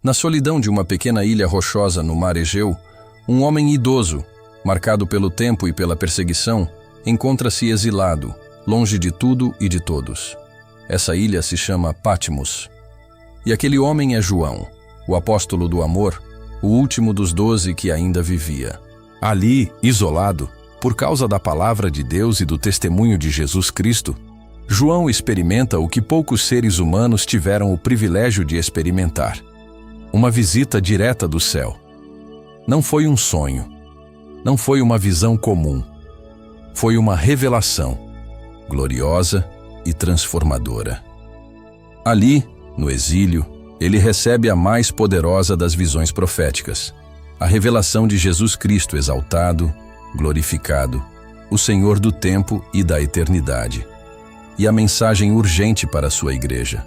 Na solidão de uma pequena ilha rochosa no mar Egeu, um homem idoso, marcado pelo tempo e pela perseguição, encontra-se exilado, longe de tudo e de todos. Essa ilha se chama Patmos. E aquele homem é João, o apóstolo do amor, o último dos 12 que ainda vivia. Ali, isolado, por causa da palavra de Deus e do testemunho de Jesus Cristo, João experimenta o que poucos seres humanos tiveram o privilégio de experimentar: uma visita direta do céu. Não foi um sonho, não foi uma visão comum, foi uma revelação gloriosa e transformadora. Ali, no exílio, ele recebe a mais poderosa das visões proféticas, a revelação de Jesus Cristo exaltado, glorificado, o Senhor do tempo e da eternidade, e a mensagem urgente para a sua igreja.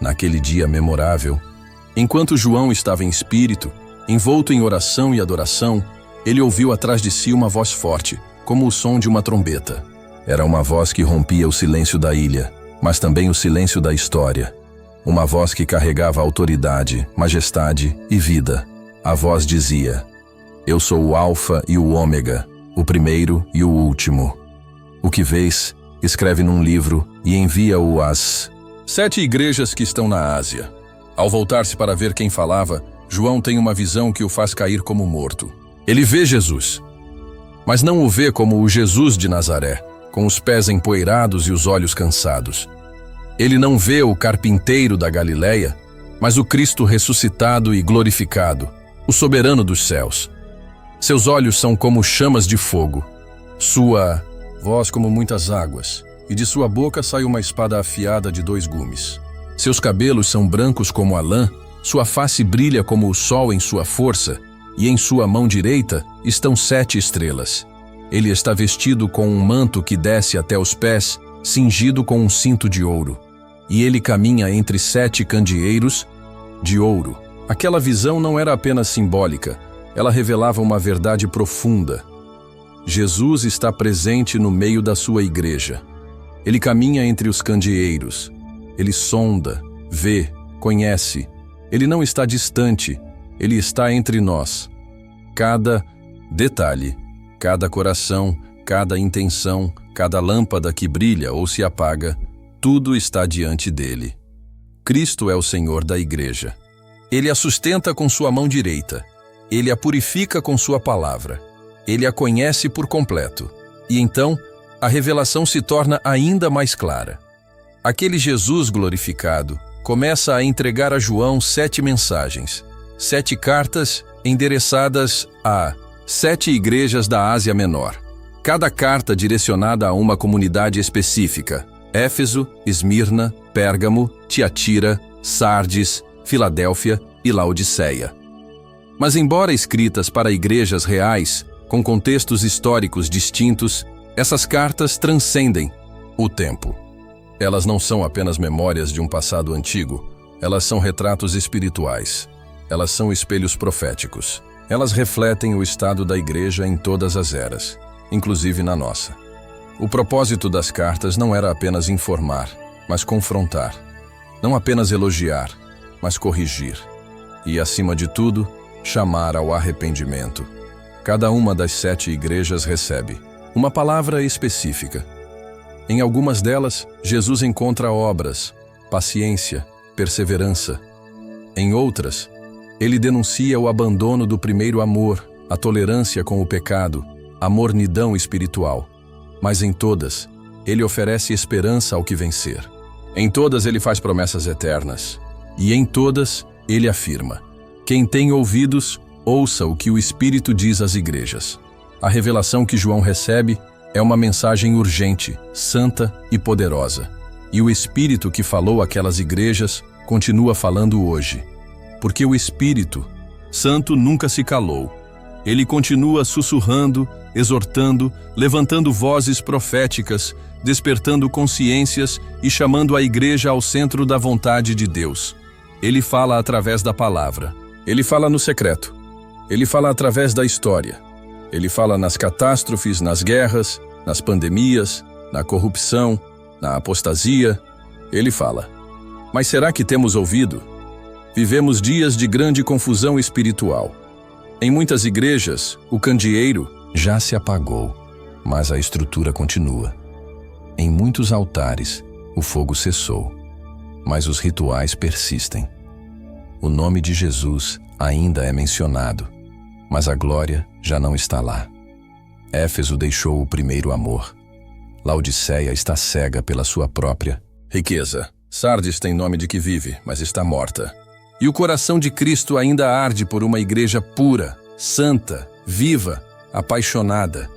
Naquele dia memorável, enquanto João estava em espírito, envolto em oração e adoração, ele ouviu atrás de si uma voz forte, como o som de uma trombeta. Era uma voz que rompia o silêncio da ilha, mas também o silêncio da história. Uma voz que carregava autoridade, majestade e vida. A voz dizia: Eu sou o Alfa e o Ômega, o primeiro e o último. O que vês, escreve num livro e envia-o às 7 igrejas que estão na Ásia. Ao voltar-se para ver quem falava, João tem uma visão que o faz cair como morto. Ele vê Jesus, mas não o vê como o Jesus de Nazaré, com os pés empoeirados e os olhos cansados. Ele não vê o carpinteiro da Galileia, mas o Cristo ressuscitado e glorificado, o soberano dos céus. Seus olhos são como chamas de fogo, sua voz como muitas águas, e de sua boca sai uma espada afiada de 2 gumes. Seus cabelos são brancos como a lã, sua face brilha como o sol em sua força, e em sua mão direita estão 7 estrelas. Ele está vestido com um manto que desce até os pés, cingido com um cinto de ouro. E ele caminha entre 7 candeeiros de ouro. Aquela visão não era apenas simbólica, ela revelava uma verdade profunda. Jesus está presente no meio da sua igreja. Ele caminha entre os candeeiros. Ele sonda, vê, conhece. Ele não está distante, ele está entre nós. Cada detalhe, cada coração, cada intenção, cada lâmpada que brilha ou se apaga, tudo está diante dele. Cristo é o Senhor da igreja. Ele a sustenta com sua mão direita. Ele a purifica com sua palavra. Ele a conhece por completo. E então, a revelação se torna ainda mais clara. Aquele Jesus glorificado começa a entregar a João 7 mensagens, 7 cartas endereçadas a 7 igrejas da Ásia Menor. Cada carta direcionada a uma comunidade específica: Éfeso, Esmirna, Pérgamo, Tiatira, Sardes, Filadélfia e Laodiceia. Mas embora escritas para igrejas reais, com contextos históricos distintos, essas cartas transcendem o tempo. Elas não são apenas memórias de um passado antigo, elas são retratos espirituais. Elas são espelhos proféticos. Elas refletem o estado da igreja em todas as eras, inclusive na nossa. O propósito das cartas não era apenas informar, mas confrontar. Não apenas elogiar, mas corrigir. E, acima de tudo, chamar ao arrependimento. Cada uma das 7 igrejas recebe uma palavra específica. Em algumas delas, Jesus encontra obras, paciência, perseverança. Em outras, ele denuncia o abandono do primeiro amor, a tolerância com o pecado, a mornidão espiritual. Mas em todas, ele oferece esperança ao que vencer. Em todas ele faz promessas eternas. E em todas, ele afirma: quem tem ouvidos, ouça o que o Espírito diz às igrejas. A revelação que João recebe é uma mensagem urgente, santa e poderosa. E o Espírito que falou àquelas igrejas continua falando hoje. Porque o Espírito Santo nunca se calou. Ele continua sussurrando, exortando, levantando vozes proféticas, despertando consciências e chamando a igreja ao centro da vontade de Deus. Ele fala através da palavra. Ele fala no secreto. Ele fala através da história. Ele fala nas catástrofes, nas guerras, nas pandemias, na corrupção, na apostasia. Ele fala. Mas será que temos ouvido? Vivemos dias de grande confusão espiritual. Em muitas igrejas, o candeeiro já se apagou, mas a estrutura continua. Em muitos altares, o fogo cessou, mas os rituais persistem. O nome de Jesus ainda é mencionado, mas a glória já não está lá. Éfeso deixou o primeiro amor. Laodiceia está cega pela sua própria riqueza. Sardes tem nome de que vive, mas está morta. E o coração de Cristo ainda arde por uma igreja pura, santa, viva, apaixonada.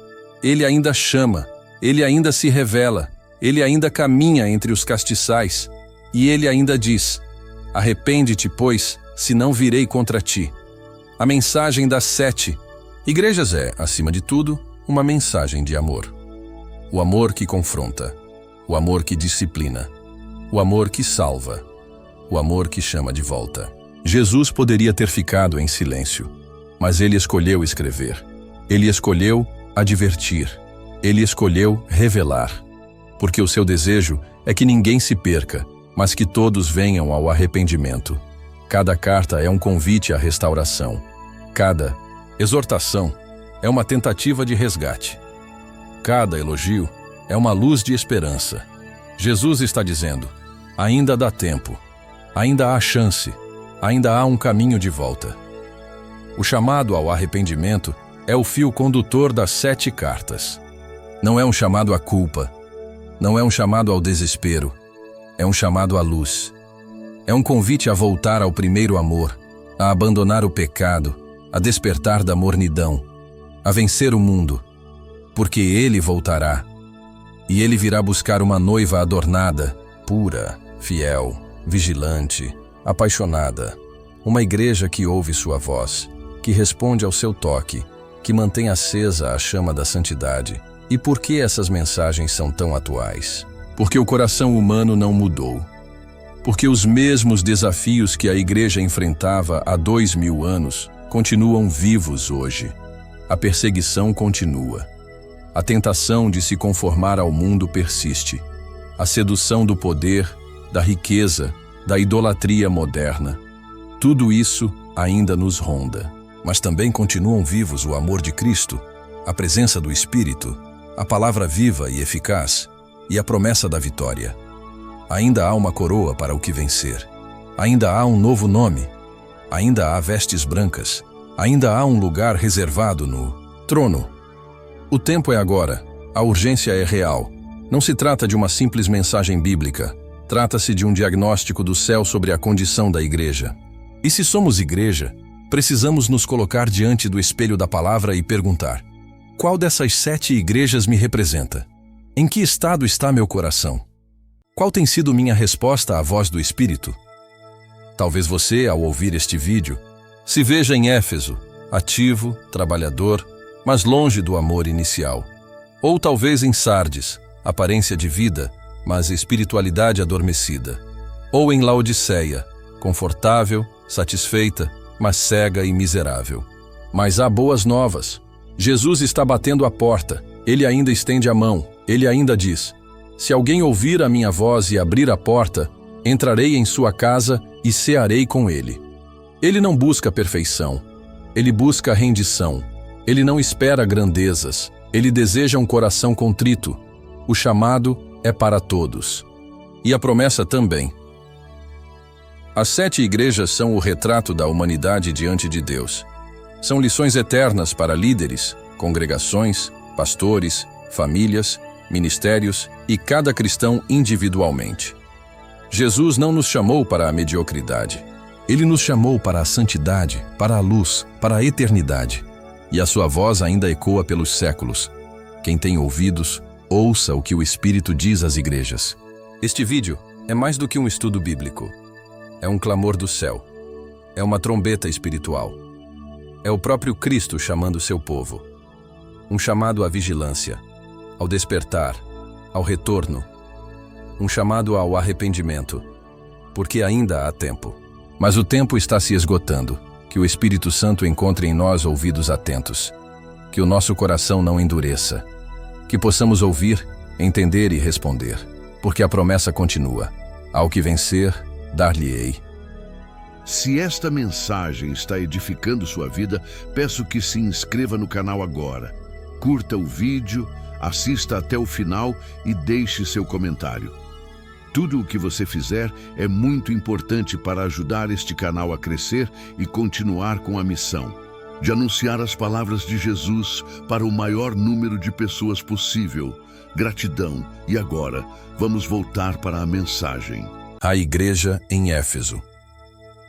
Ele ainda chama, ele ainda se revela, ele ainda caminha entre os castiçais. E ele ainda diz: arrepende-te, pois, senão virei contra ti. A mensagem das 7 igrejas é, acima de tudo, uma mensagem de amor. O amor que confronta, o amor que disciplina, o amor que salva, o amor que chama de volta. Jesus poderia ter ficado em silêncio, mas ele escolheu escrever. Ele escolheu advertir. Ele escolheu revelar. Porque o seu desejo é que ninguém se perca, mas que todos venham ao arrependimento. Cada carta é um convite à restauração. Cada exortação é uma tentativa de resgate. Cada elogio é uma luz de esperança. Jesus está dizendo: ainda dá tempo, ainda há chance, ainda há um caminho de volta. O chamado ao arrependimento é o fio condutor das 7 cartas. Não é um chamado à culpa, não é um chamado ao desespero, é um chamado à luz. É um convite a voltar ao primeiro amor, a abandonar o pecado, a despertar da mornidão, a vencer o mundo, porque ele voltará. E ele virá buscar uma noiva adornada, pura, fiel, vigilante, apaixonada. Uma igreja que ouve sua voz, que responde ao seu toque, que mantém acesa a chama da santidade. E por que essas mensagens são tão atuais? Porque o coração humano não mudou. Porque os mesmos desafios que a igreja enfrentava há 2000 anos continuam vivos hoje. A perseguição continua. A tentação de se conformar ao mundo persiste. A sedução do poder, da riqueza, da idolatria moderna. Tudo isso ainda nos ronda. Mas também continuam vivos o amor de Cristo, a presença do Espírito, a palavra viva e eficaz e a promessa da vitória. Ainda há uma coroa para o que vencer. Ainda há um novo nome. Ainda há vestes brancas. Ainda há um lugar reservado no trono. O tempo é agora. A urgência é real. Não se trata de uma simples mensagem bíblica. Trata-se de um diagnóstico do céu sobre a condição da igreja. E se somos igreja, precisamos nos colocar diante do espelho da palavra e perguntar: qual dessas 7 igrejas me representa? Em que estado está meu coração? Qual tem sido minha resposta à voz do Espírito? Talvez você, ao ouvir este vídeo, se veja em Éfeso, ativo, trabalhador, mas longe do amor inicial. Ou talvez em Sardes, aparência de vida, mas espiritualidade adormecida. Ou em Laodiceia, confortável, satisfeita, mas cega e miserável. Mas há boas novas. Jesus está batendo a porta. Ele ainda estende a mão. Ele ainda diz: se alguém ouvir a minha voz e abrir a porta, entrarei em sua casa e cearei com ele. Ele não busca perfeição. Ele busca rendição. Ele não espera grandezas. Ele deseja um coração contrito. O chamado é para todos. E a promessa também. As 7 igrejas são o retrato da humanidade diante de Deus. São lições eternas para líderes, congregações, pastores, famílias, ministérios e cada cristão individualmente. Jesus não nos chamou para a mediocridade. Ele nos chamou para a santidade, para a luz, para a eternidade. E a sua voz ainda ecoa pelos séculos. Quem tem ouvidos, ouça o que o Espírito diz às igrejas. Este vídeo é mais do que um estudo bíblico. É um clamor do céu. É uma trombeta espiritual. É o próprio Cristo chamando seu povo. Um chamado à vigilância, ao despertar, ao retorno. Um chamado ao arrependimento, porque ainda há tempo. Mas o tempo está se esgotando. Que o Espírito Santo encontre em nós ouvidos atentos. Que o nosso coração não endureça. Que possamos ouvir, entender e responder. Porque a promessa continua. Ao que vencer, dar-lhe-ei Se esta mensagem está edificando sua vida, peço que se inscreva no canal agora. Curta o vídeo, assista até o final e deixe seu comentário. Tudo o que você fizer é muito importante para ajudar este canal a crescer e continuar com a missão de anunciar as palavras de Jesus para o maior número de pessoas possível. Gratidão. E agora, vamos voltar para a mensagem. A igreja em Éfeso.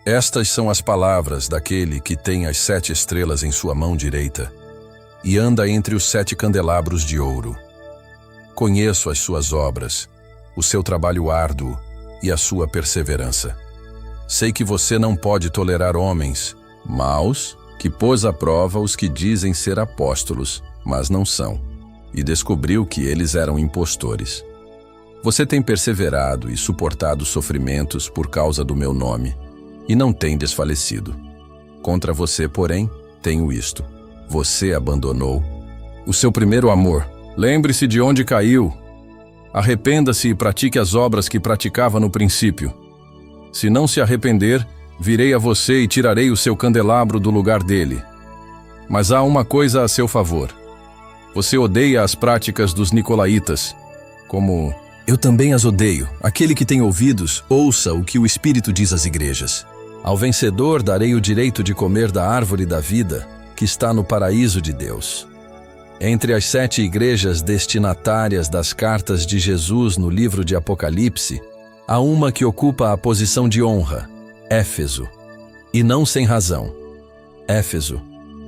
Estas são as palavras daquele que tem as 7 estrelas em sua mão direita e anda entre os 7 candelabros de ouro. Conheço as suas obras, o seu trabalho árduo e a sua perseverança. Sei que você não pode tolerar homens maus, que pôs à prova os que dizem ser apóstolos, mas não são, e descobriu que eles eram impostores. Você tem perseverado e suportado sofrimentos por causa do meu nome, e não tem desfalecido. Contra você, porém, tenho isto: você abandonou o seu primeiro amor. Lembre-se de onde caiu. Arrependa-se e pratique as obras que praticava no princípio. Se não se arrepender, virei a você e tirarei o seu candelabro do lugar dele. Mas há uma coisa a seu favor. Você odeia as práticas dos nicolaítas, como eu também as odeio. Aquele que tem ouvidos, ouça o que o Espírito diz às igrejas. Ao vencedor darei o direito de comer da árvore da vida, que está no paraíso de Deus. Entre as 7 igrejas destinatárias das cartas de Jesus no livro de Apocalipse, há uma que ocupa a posição de honra: Éfeso. E não sem razão. Éfeso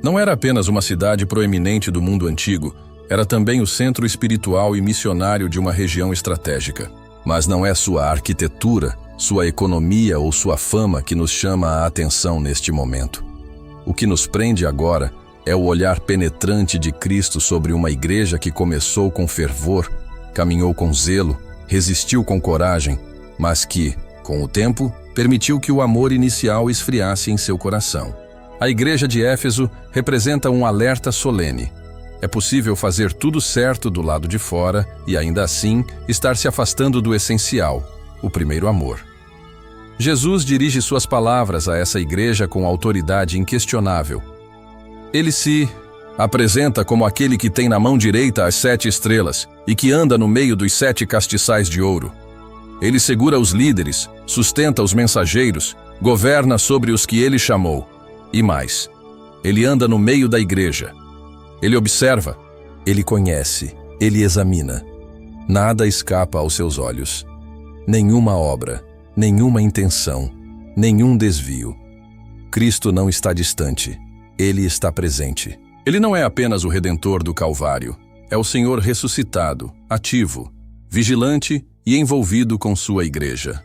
não era apenas uma cidade proeminente do mundo antigo, era também o centro espiritual e missionário de uma região estratégica. Mas não é sua arquitetura, sua economia ou sua fama que nos chama a atenção neste momento. O que nos prende agora é o olhar penetrante de Cristo sobre uma igreja que começou com fervor, caminhou com zelo, resistiu com coragem, mas que, com o tempo, permitiu que o amor inicial esfriasse em seu coração. A igreja de Éfeso representa um alerta solene. É possível fazer tudo certo do lado de fora e ainda assim estar se afastando do essencial, o primeiro amor. Jesus dirige suas palavras a essa igreja com autoridade inquestionável. Ele se apresenta como aquele que tem na mão direita as 7 estrelas e que anda no meio dos 7 castiçais de ouro. Ele segura os líderes, sustenta os mensageiros, governa sobre os que ele chamou. E mais, ele anda no meio da igreja. Ele observa, ele conhece, ele examina. Nada escapa aos seus olhos. Nenhuma obra, nenhuma intenção, nenhum desvio. Cristo não está distante, ele está presente. Ele não é apenas o Redentor do Calvário, é o Senhor ressuscitado, ativo, vigilante e envolvido com sua igreja.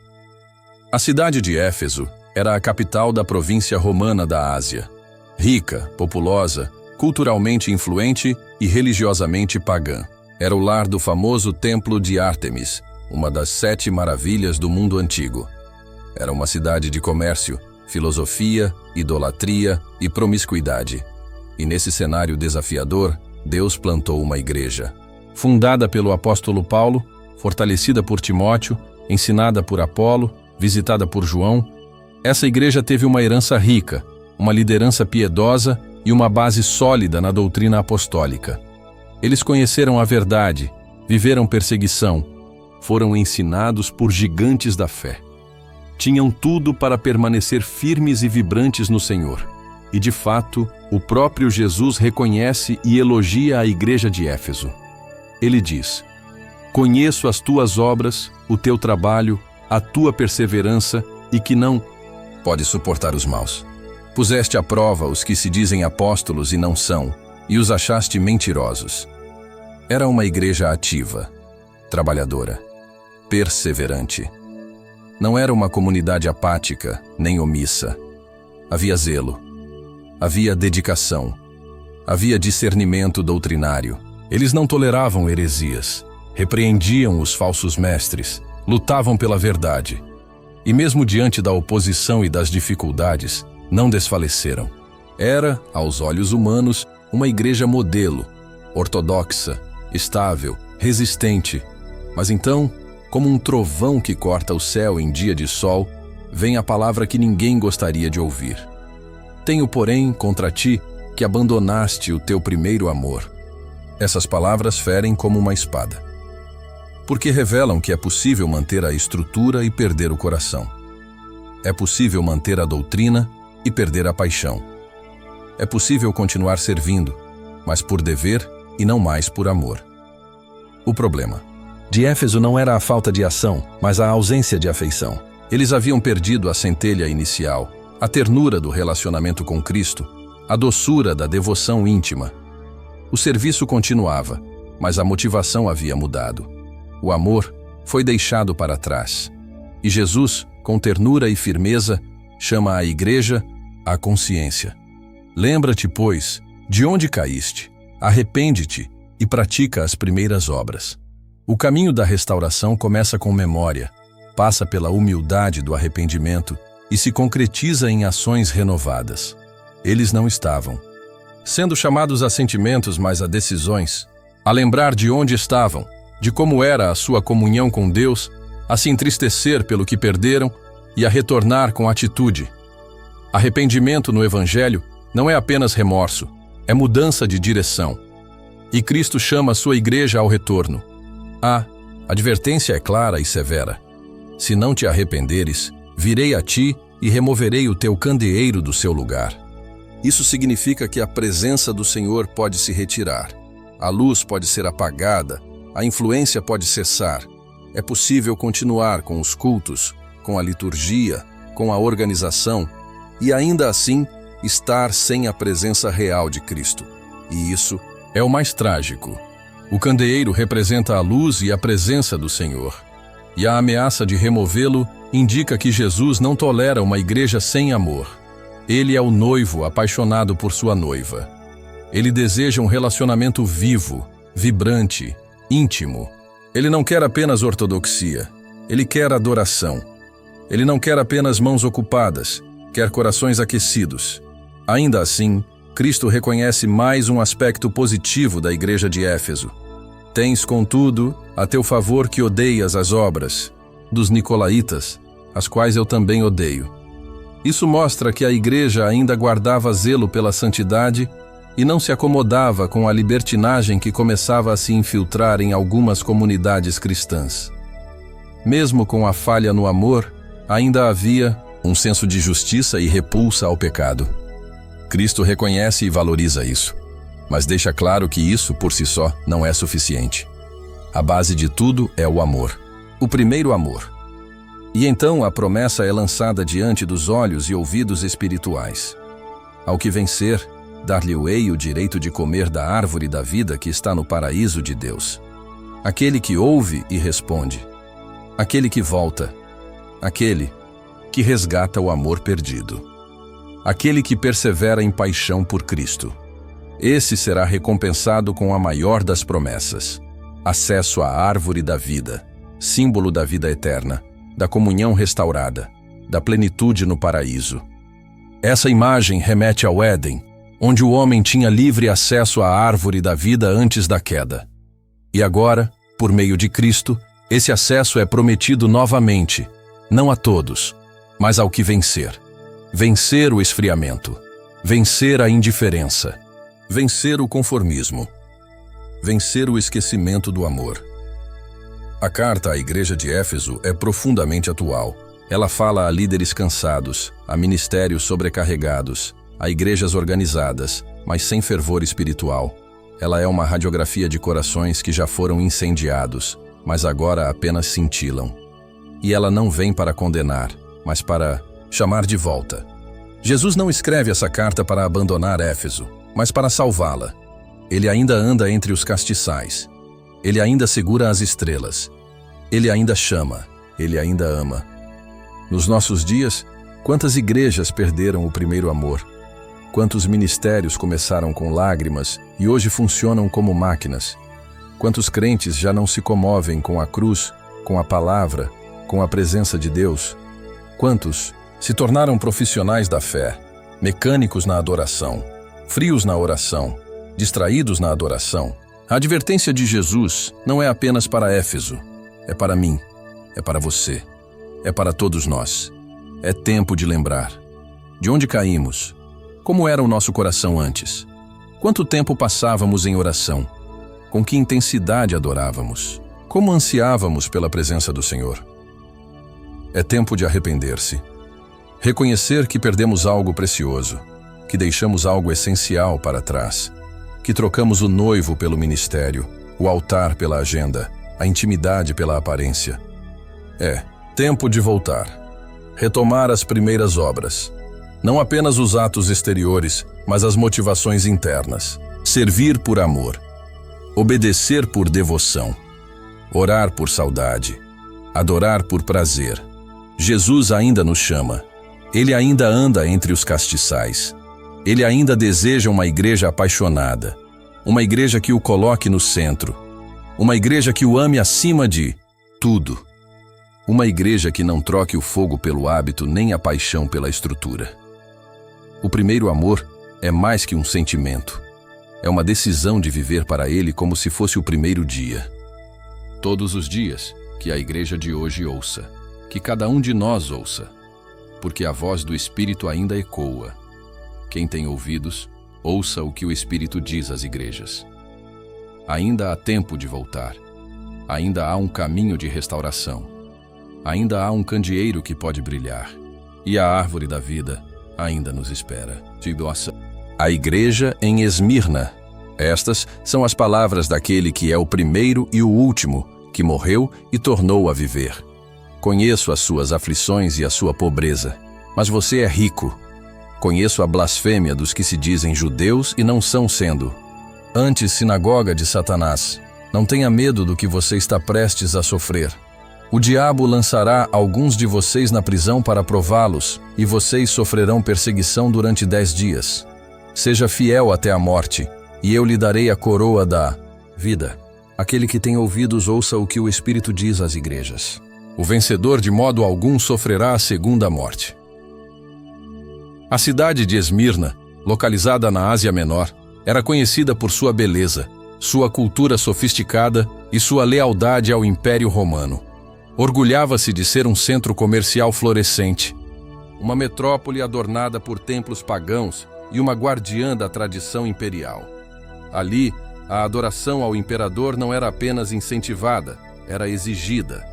A cidade de Éfeso era a capital da província romana da Ásia. Rica, populosa, culturalmente influente e religiosamente pagã. Era o lar do famoso Templo de Ártemis, uma das 7 maravilhas do mundo antigo. Era uma cidade de comércio, filosofia, idolatria e promiscuidade. E nesse cenário desafiador, Deus plantou uma igreja. Fundada pelo apóstolo Paulo, fortalecida por Timóteo, ensinada por Apolo, visitada por João, essa igreja teve uma herança rica, uma liderança piedosa e uma base sólida na doutrina apostólica. Eles conheceram a verdade, viveram perseguição, foram ensinados por gigantes da fé. Tinham tudo para permanecer firmes e vibrantes no Senhor. E, de fato, o próprio Jesus reconhece e elogia a igreja de Éfeso. Ele diz: conheço as tuas obras, o teu trabalho, a tua perseverança e que não pode suportar os maus. Puseste à prova os que se dizem apóstolos e não são, e os achaste mentirosos. Era uma igreja ativa, trabalhadora, perseverante. Não era uma comunidade apática, nem omissa. Havia zelo, havia dedicação, havia discernimento doutrinário. Eles não toleravam heresias, repreendiam os falsos mestres, lutavam pela verdade. E mesmo diante da oposição e das dificuldades, não desfaleceram. Era, aos olhos humanos, uma igreja modelo, ortodoxa, estável, resistente. Mas então, como um trovão que corta o céu em dia de sol, vem a palavra que ninguém gostaria de ouvir. Tenho, porém, contra ti que abandonaste o teu primeiro amor. Essas palavras ferem como uma espada, porque revelam que é possível manter a estrutura e perder o coração. É possível manter a doutrina e perder a paixão. É possível continuar servindo, mas por dever e não mais por amor. O problema de Éfeso não era a falta de ação, mas a ausência de afeição. Eles haviam perdido a centelha inicial, a ternura do relacionamento com Cristo, a doçura da devoção íntima. O serviço continuava, mas a motivação havia mudado. O amor foi deixado para trás. E Jesus, com ternura e firmeza, chama a igreja à consciência. Lembra-te, pois, de onde caíste, arrepende-te e pratica as primeiras obras. O caminho da restauração começa com memória, passa pela humildade do arrependimento e se concretiza em ações renovadas. Eles não estavam sendo chamados a sentimentos, mas a decisões, a lembrar de onde estavam, de como era a sua comunhão com Deus, a se entristecer pelo que perderam e a retornar com atitude. Arrependimento no Evangelho não é apenas remorso, é mudança de direção. E Cristo chama a sua igreja ao retorno. A advertência é clara e severa. Se não te arrependeres, virei a ti e removerei o teu candeeiro do seu lugar. Isso significa que a presença do Senhor pode se retirar, a luz pode ser apagada, a influência pode cessar. É possível continuar com os cultos, com a liturgia, com a organização e ainda assim estar sem a presença real de Cristo. E isso é o mais trágico. O candeeiro representa a luz e a presença do Senhor. E a ameaça de removê-lo indica que Jesus não tolera uma igreja sem amor. Ele é o noivo apaixonado por sua noiva. Ele deseja um relacionamento vivo, vibrante, íntimo. Ele não quer apenas ortodoxia, ele quer adoração. Ele não quer apenas mãos ocupadas, quer corações aquecidos. Ainda assim, Cristo reconhece mais um aspecto positivo da igreja de Éfeso. Tens, contudo, a teu favor que odeias as obras dos nicolaítas, as quais eu também odeio. Isso mostra que a igreja ainda guardava zelo pela santidade e não se acomodava com a libertinagem que começava a se infiltrar em algumas comunidades cristãs. Mesmo com a falha no amor, ainda havia um senso de justiça e repulsa ao pecado. Cristo reconhece e valoriza isso, mas deixa claro que isso, por si só, não é suficiente. A base de tudo é o amor, o primeiro amor. E então a promessa é lançada diante dos olhos e ouvidos espirituais. Ao que vencer, dar-lhe-ei o direito de comer da árvore da vida que está no paraíso de Deus. Aquele que ouve e responde. Aquele que volta. Aquele que resgata o amor perdido. Aquele que persevera em paixão por Cristo. Esse será recompensado com a maior das promessas: acesso à árvore da vida, símbolo da vida eterna, da comunhão restaurada, da plenitude no paraíso. Essa imagem remete ao Éden, onde o homem tinha livre acesso à árvore da vida antes da queda. E agora, por meio de Cristo, esse acesso é prometido novamente, não a todos, mas ao que vencer. Vencer o esfriamento, vencer a indiferença, vencer o conformismo, vencer o esquecimento do amor. A carta à igreja de Éfeso é profundamente atual. Ela fala a líderes cansados, a ministérios sobrecarregados, a igrejas organizadas, mas sem fervor espiritual. Ela é uma radiografia de corações que já foram incendiados, mas agora apenas cintilam. E ela não vem para condenar, mas para chamar de volta. Jesus não escreve essa carta para abandonar Éfeso, mas para salvá-la. Ele ainda anda entre os castiçais. Ele ainda segura as estrelas. Ele ainda chama. Ele ainda ama. Nos nossos dias, quantas igrejas perderam o primeiro amor? Quantos ministérios começaram com lágrimas e hoje funcionam como máquinas? Quantos crentes já não se comovem com a cruz, com a palavra, com a presença de Deus? Quantos se tornaram profissionais da fé, mecânicos na adoração, frios na oração, distraídos na adoração? A advertência de Jesus não é apenas para Éfeso, é para mim, é para você, é para todos nós. É tempo de lembrar. De onde caímos? Como era o nosso coração antes? Quanto tempo passávamos em oração? Com que intensidade adorávamos? Como ansiávamos pela presença do Senhor? É tempo de arrepender-se. Reconhecer que perdemos algo precioso, que deixamos algo essencial para trás, que trocamos o noivo pelo ministério, o altar pela agenda, a intimidade pela aparência. É tempo de voltar. Retomar as primeiras obras. Não apenas os atos exteriores, mas as motivações internas. Servir por amor. Obedecer por devoção. Orar por saudade. Adorar por prazer. Jesus ainda nos chama. Ele ainda anda entre os castiçais. Ele ainda deseja uma igreja apaixonada. Uma igreja que o coloque no centro. Uma igreja que o ame acima de tudo. Uma igreja que não troque o fogo pelo hábito nem a paixão pela estrutura. O primeiro amor é mais que um sentimento. É uma decisão de viver para ele como se fosse o primeiro dia. Todos os dias, que a igreja de hoje ouça. Que cada um de nós ouça. Porque a voz do Espírito ainda ecoa. Quem tem ouvidos, ouça o que o Espírito diz às igrejas. Ainda há tempo de voltar. Ainda há um caminho de restauração. Ainda há um candeeiro que pode brilhar. E a árvore da vida ainda nos espera. A igreja em Esmirna. Estas são as palavras daquele que é o primeiro e o último, que morreu e tornou a viver. Conheço as suas aflições e a sua pobreza, mas você é rico. Conheço a blasfêmia dos que se dizem judeus e não são sendo. Antes, sinagoga de Satanás, não tenha medo do que você está prestes a sofrer. O diabo lançará alguns de vocês na prisão para prová-los, e vocês sofrerão perseguição durante 10 dias. Seja fiel até a morte, e eu lhe darei a coroa da vida. Aquele que tem ouvidos ouça o que o Espírito diz às igrejas. O vencedor de modo algum sofrerá a segunda morte. A cidade de Esmirna, localizada na Ásia Menor, era conhecida por sua beleza, sua cultura sofisticada e sua lealdade ao Império Romano. Orgulhava-se de ser um centro comercial florescente, uma metrópole adornada por templos pagãos e uma guardiã da tradição imperial. Ali, a adoração ao imperador não era apenas incentivada, era exigida.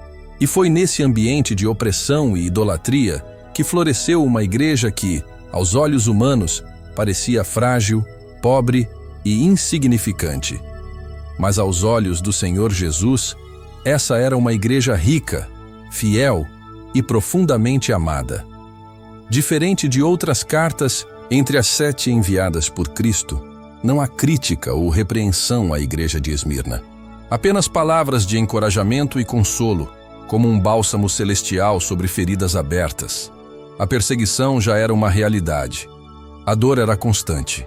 E foi nesse ambiente de opressão e idolatria que floresceu uma igreja que, aos olhos humanos, parecia frágil, pobre e insignificante. Mas aos olhos do Senhor Jesus, essa era uma igreja rica, fiel e profundamente amada. Diferente de outras cartas, entre as 7 enviadas por Cristo, não há crítica ou repreensão à igreja de Esmirna. Apenas palavras de encorajamento e consolo, como um bálsamo celestial sobre feridas abertas. A perseguição já era uma realidade. A dor era constante.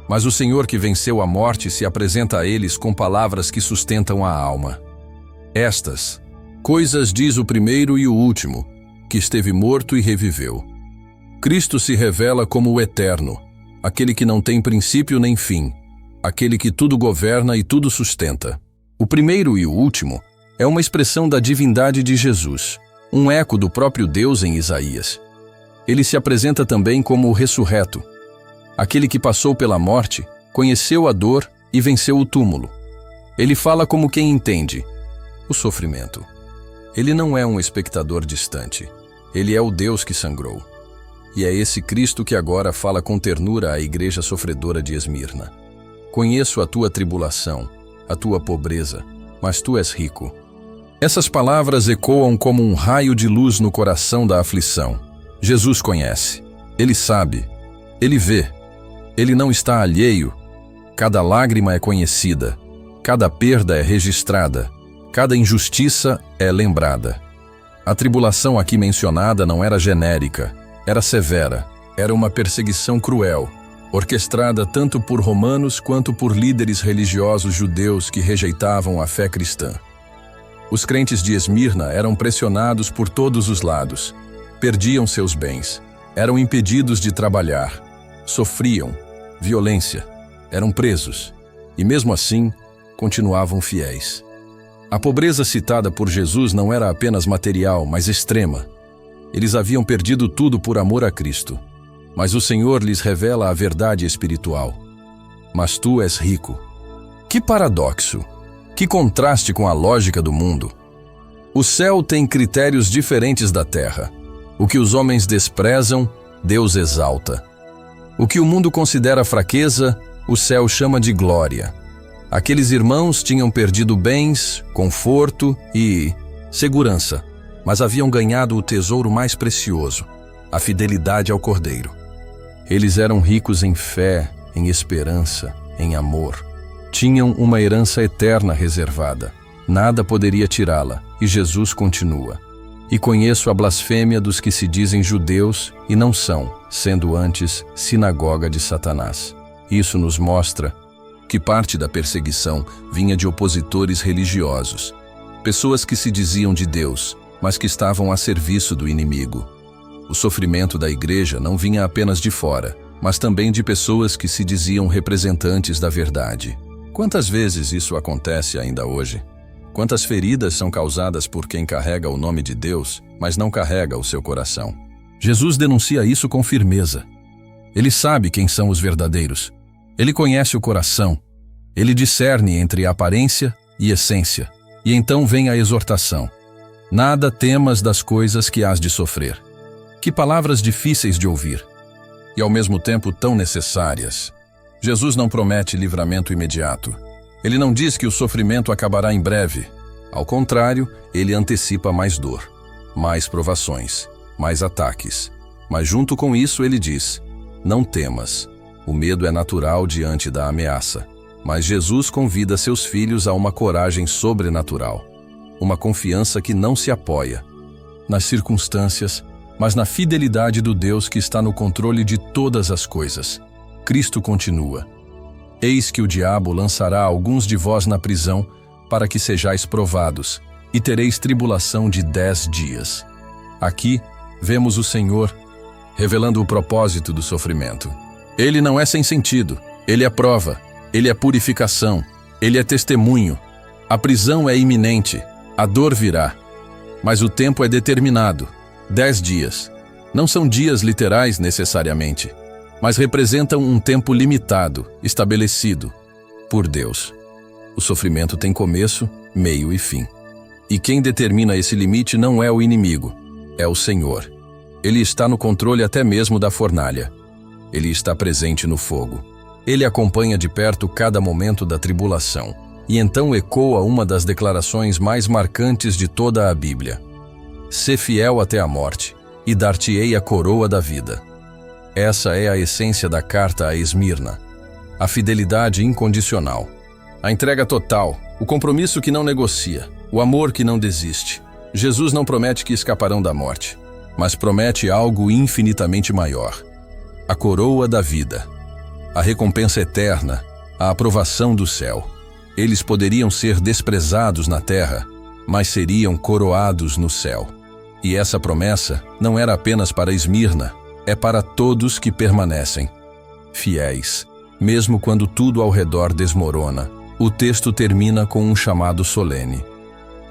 Mas o Senhor que venceu a morte se apresenta a eles com palavras que sustentam a alma. Estas coisas diz o primeiro e o último, que esteve morto e reviveu. Cristo se revela como o eterno, aquele que não tem princípio nem fim, aquele que tudo governa e tudo sustenta. O primeiro e o último é uma expressão da divindade de Jesus, um eco do próprio Deus em Isaías. Ele se apresenta também como o ressurreto, aquele que passou pela morte, conheceu a dor e venceu o túmulo. Ele fala como quem entende o sofrimento. Ele não é um espectador distante. Ele é o Deus que sangrou. E é esse Cristo que agora fala com ternura à igreja sofredora de Esmirna. Conheço a tua tribulação, a tua pobreza, mas tu és rico. Essas palavras ecoam como um raio de luz no coração da aflição. Jesus conhece. Ele sabe. Ele vê. Ele não está alheio. Cada lágrima é conhecida. Cada perda é registrada. Cada injustiça é lembrada. A tribulação aqui mencionada não era genérica, era severa. Era uma perseguição cruel, orquestrada tanto por romanos quanto por líderes religiosos judeus que rejeitavam a fé cristã. Os crentes de Esmirna eram pressionados por todos os lados, perdiam seus bens, eram impedidos de trabalhar, sofriam violência, eram presos e, mesmo assim, continuavam fiéis. A pobreza citada por Jesus não era apenas material, mas extrema. Eles haviam perdido tudo por amor a Cristo. Mas o Senhor lhes revela a verdade espiritual. Mas tu és rico. Que paradoxo! Que contraste com a lógica do mundo! O céu tem critérios diferentes da terra. O que os homens desprezam, Deus exalta. O que o mundo considera fraqueza, o céu chama de glória. Aqueles irmãos tinham perdido bens, conforto e segurança, mas haviam ganhado o tesouro mais precioso, a fidelidade ao Cordeiro. Eles eram ricos em fé, em esperança, em amor. Tinham uma herança eterna reservada. Nada poderia tirá-la, e Jesus continua. E conheço a blasfêmia dos que se dizem judeus e não são, sendo antes sinagoga de Satanás. Isso nos mostra que parte da perseguição vinha de opositores religiosos, pessoas que se diziam de Deus, mas que estavam a serviço do inimigo. O sofrimento da igreja não vinha apenas de fora, mas também de pessoas que se diziam representantes da verdade. Quantas vezes isso acontece ainda hoje? Quantas feridas são causadas por quem carrega o nome de Deus, mas não carrega o seu coração? Jesus denuncia isso com firmeza. Ele sabe quem são os verdadeiros. Ele conhece o coração. Ele discerne entre aparência e essência. E então vem a exortação. Nada temas das coisas que hás de sofrer. Que palavras difíceis de ouvir. E ao mesmo tempo tão necessárias. Jesus não promete livramento imediato. Ele não diz que o sofrimento acabará em breve. Ao contrário, ele antecipa mais dor, mais provações, mais ataques. Mas junto com isso ele diz, não temas. O medo é natural diante da ameaça. Mas Jesus convida seus filhos a uma coragem sobrenatural. Uma confiança que não se apoia nas circunstâncias, mas na fidelidade do Deus que está no controle de todas as coisas. Cristo continua. Eis que o diabo lançará alguns de vós na prisão, para que sejais provados, e tereis tribulação de 10 dias. Aqui, vemos o Senhor revelando o propósito do sofrimento. Ele não é sem sentido, ele é prova, ele é purificação, ele é testemunho. A prisão é iminente, a dor virá, mas o tempo é determinado, 10 dias. Não são dias literais necessariamente, mas representam um tempo limitado, estabelecido por Deus. O sofrimento tem começo, meio e fim. E quem determina esse limite não é o inimigo, é o Senhor. Ele está no controle até mesmo da fornalha. Ele está presente no fogo. Ele acompanha de perto cada momento da tribulação. E então ecoa uma das declarações mais marcantes de toda a Bíblia. Sê fiel até a morte, e dar-te-ei a coroa da vida. Essa é a essência da carta a Esmirna. A fidelidade incondicional. A entrega total, o compromisso que não negocia, o amor que não desiste. Jesus não promete que escaparão da morte, mas promete algo infinitamente maior. A coroa da vida. A recompensa eterna, a aprovação do céu. Eles poderiam ser desprezados na terra, mas seriam coroados no céu. E essa promessa não era apenas para Esmirna, é para todos que permanecem fiéis. Mesmo quando tudo ao redor desmorona, o texto termina com um chamado solene.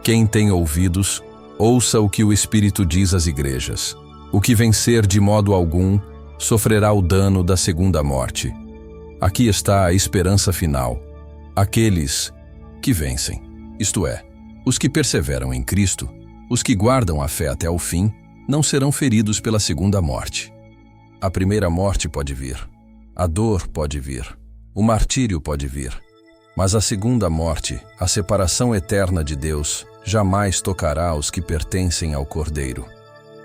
Quem tem ouvidos, ouça o que o Espírito diz às igrejas. O que vencer de modo algum, sofrerá o dano da segunda morte. Aqui está a esperança final. Aqueles que vencem, isto é, os que perseveram em Cristo, os que guardam a fé até o fim, não serão feridos pela segunda morte. A primeira morte pode vir, a dor pode vir, o martírio pode vir, mas a segunda morte, a separação eterna de Deus, jamais tocará os que pertencem ao Cordeiro.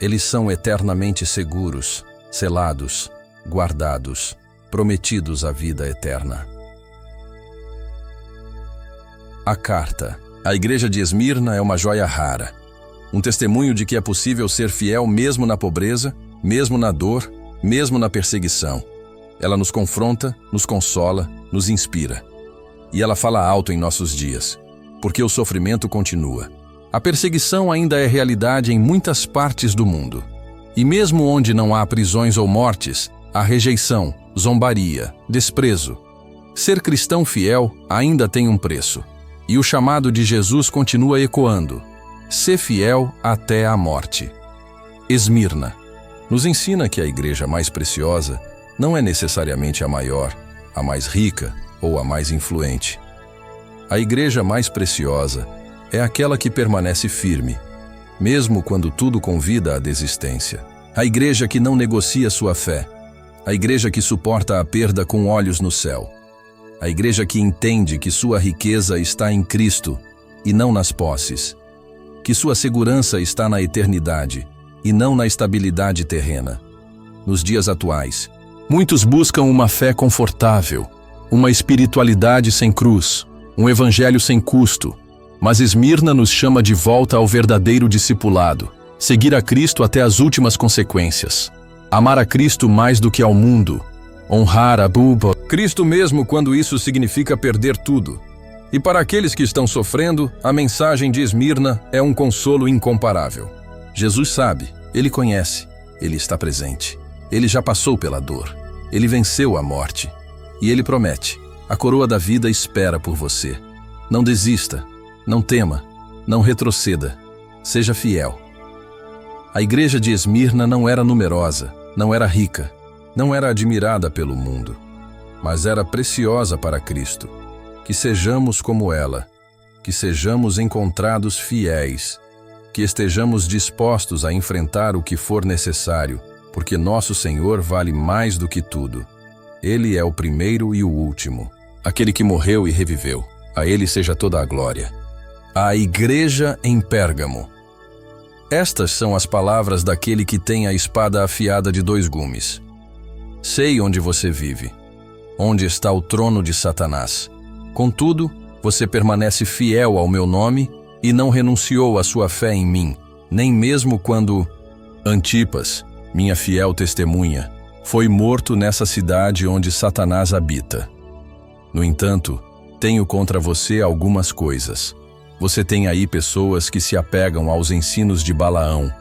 Eles são eternamente seguros, selados, guardados, prometidos à vida eterna. A carta. A igreja de Esmirna é uma joia rara. Um testemunho de que é possível ser fiel mesmo na pobreza, mesmo na dor, mesmo na perseguição. Ela nos confronta, nos consola, nos inspira. E ela fala alto em nossos dias, porque o sofrimento continua. A perseguição ainda é realidade em muitas partes do mundo. E mesmo onde não há prisões ou mortes, há rejeição, zombaria, desprezo. Ser cristão fiel ainda tem um preço. E o chamado de Jesus continua ecoando. Sê fiel até a morte. Esmirna nos ensina que a igreja mais preciosa não é necessariamente a maior, a mais rica ou a mais influente. A igreja mais preciosa é aquela que permanece firme, mesmo quando tudo convida à desistência. A igreja que não negocia sua fé. A igreja que suporta a perda com olhos no céu. A igreja que entende que sua riqueza está em Cristo e não nas posses. Que sua segurança está na eternidade e não na estabilidade terrena. Nos dias atuais, muitos buscam uma fé confortável, uma espiritualidade sem cruz, um evangelho sem custo. Mas Esmirna nos chama de volta ao verdadeiro discipulado, seguir a Cristo até as últimas consequências, amar a Cristo mais do que ao mundo, honrar a Buba, Cristo mesmo quando isso significa perder tudo. E para aqueles que estão sofrendo, a mensagem de Esmirna é um consolo incomparável. Jesus sabe, Ele conhece, Ele está presente, Ele já passou pela dor, Ele venceu a morte. E Ele promete, a coroa da vida espera por você. Não desista, não tema, não retroceda, seja fiel. A igreja de Esmirna não era numerosa, não era rica, não era admirada pelo mundo, mas era preciosa para Cristo. Que sejamos como ela, que sejamos encontrados fiéis, que estejamos dispostos a enfrentar o que for necessário, porque nosso Senhor vale mais do que tudo. Ele é o primeiro e o último, aquele que morreu e reviveu. A Ele seja toda a glória. A igreja em Pérgamo. Estas são as palavras daquele que tem a espada afiada de 2 gumes. Sei onde você vive, onde está o trono de Satanás. Contudo, você permanece fiel ao meu nome e não renunciou à sua fé em mim, nem mesmo quando Antipas, minha fiel testemunha, foi morto nessa cidade onde Satanás habita. No entanto, tenho contra você algumas coisas. Você tem aí pessoas que se apegam aos ensinos de Balaão,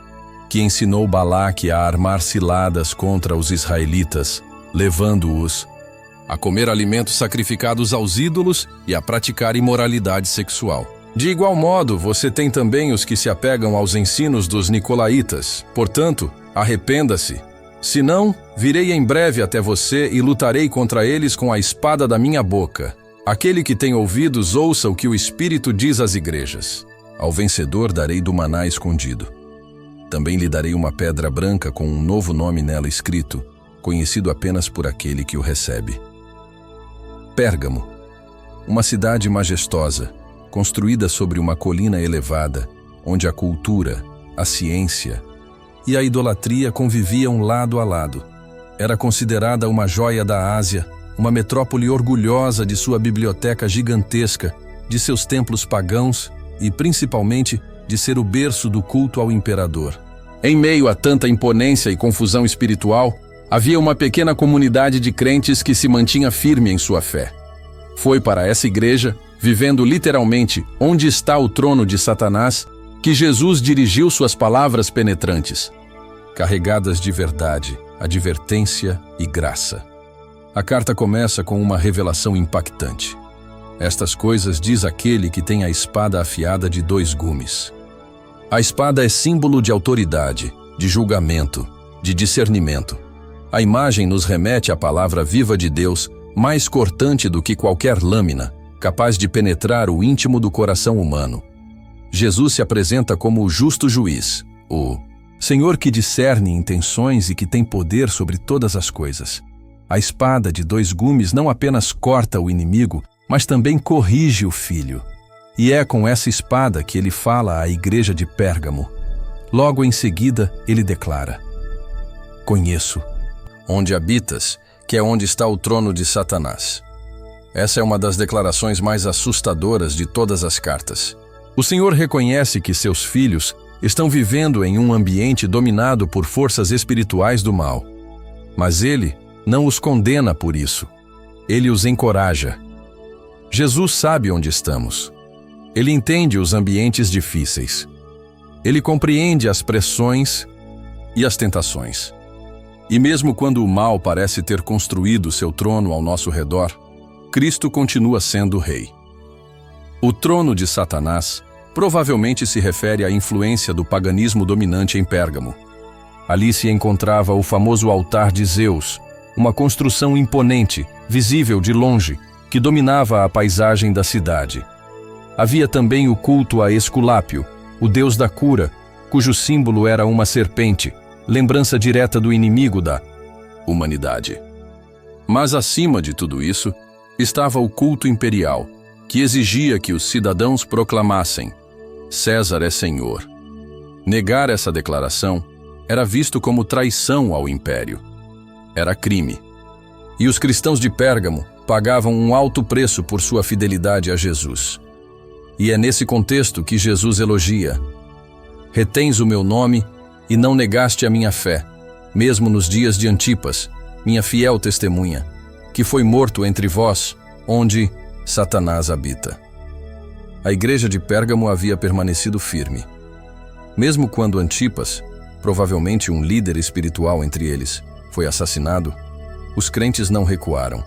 que ensinou Balaque a armar ciladas contra os israelitas, levando-os a comer alimentos sacrificados aos ídolos e a praticar imoralidade sexual. De igual modo, você tem também os que se apegam aos ensinos dos nicolaítas. Portanto, arrependa-se. Senão, virei em breve até você e lutarei contra eles com a espada da minha boca. Aquele que tem ouvidos, ouça o que o Espírito diz às igrejas. Ao vencedor darei do maná escondido. Também lhe darei uma pedra branca com um novo nome nela escrito, conhecido apenas por aquele que o recebe. Pérgamo, uma cidade majestosa, construída sobre uma colina elevada, onde a cultura, a ciência e a idolatria conviviam lado a lado. Era considerada uma joia da Ásia, uma metrópole orgulhosa de sua biblioteca gigantesca, de seus templos pagãos e, principalmente, de ser o berço do culto ao imperador. Em meio a tanta imponência e confusão espiritual, havia uma pequena comunidade de crentes que se mantinha firme em sua fé. Foi para essa igreja, vivendo literalmente onde está o trono de Satanás, que Jesus dirigiu suas palavras penetrantes, carregadas de verdade, advertência e graça. A carta começa com uma revelação impactante. Estas coisas diz aquele que tem a espada afiada de 2 gumes. A espada é símbolo de autoridade, de julgamento, de discernimento. A imagem nos remete à palavra viva de Deus, mais cortante do que qualquer lâmina, capaz de penetrar o íntimo do coração humano. Jesus se apresenta como o justo juiz, o Senhor que discerne intenções e que tem poder sobre todas as coisas. A espada de 2 gumes não apenas corta o inimigo, mas também corrige o filho. E é com essa espada que ele fala à igreja de Pérgamo. Logo em seguida, ele declara: Conheço onde habitas, que é onde está o trono de Satanás. Essa é uma das declarações mais assustadoras de todas as cartas. O Senhor reconhece que seus filhos estão vivendo em um ambiente dominado por forças espirituais do mal. Mas Ele não os condena por isso. Ele os encoraja. Jesus sabe onde estamos. Ele entende os ambientes difíceis. Ele compreende as pressões e as tentações. E mesmo quando o mal parece ter construído seu trono ao nosso redor, Cristo continua sendo Rei. O trono de Satanás provavelmente se refere à influência do paganismo dominante em Pérgamo. Ali se encontrava o famoso altar de Zeus, uma construção imponente, visível de longe, que dominava a paisagem da cidade. Havia também o culto a Esculápio, o deus da cura, cujo símbolo era uma serpente, lembrança direta do inimigo da humanidade. Mas acima de tudo isso, estava o culto imperial, que exigia que os cidadãos proclamassem: César é Senhor. Negar essa declaração era visto como traição ao império. Era crime. E os cristãos de Pérgamo pagavam um alto preço por sua fidelidade a Jesus. E é nesse contexto que Jesus elogia: retens o meu nome e não negaste a minha fé, mesmo nos dias de Antipas, minha fiel testemunha, que foi morto entre vós, onde Satanás habita. A igreja de Pérgamo havia permanecido firme. Mesmo quando Antipas, provavelmente um líder espiritual entre eles, foi assassinado, os crentes não recuaram.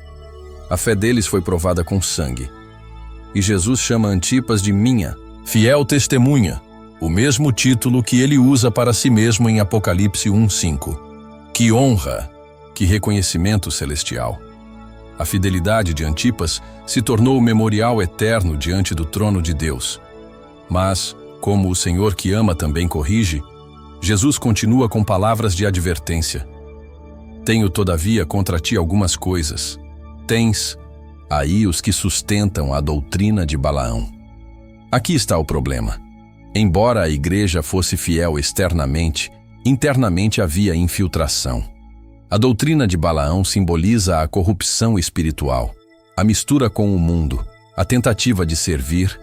A fé deles foi provada com sangue. E Jesus chama Antipas de minha fiel testemunha, o mesmo título que ele usa para si mesmo em Apocalipse 1:5. Que honra, que reconhecimento celestial! A fidelidade de Antipas se tornou o memorial eterno diante do trono de Deus. Mas, como o Senhor que ama também corrige, Jesus continua com palavras de advertência. Tenho, todavia, contra ti algumas coisas. Tens aí os que sustentam a doutrina de Balaão. Aqui está o problema. Embora a igreja fosse fiel externamente, internamente havia infiltração. A doutrina de Balaão simboliza a corrupção espiritual, a mistura com o mundo, a tentativa de servir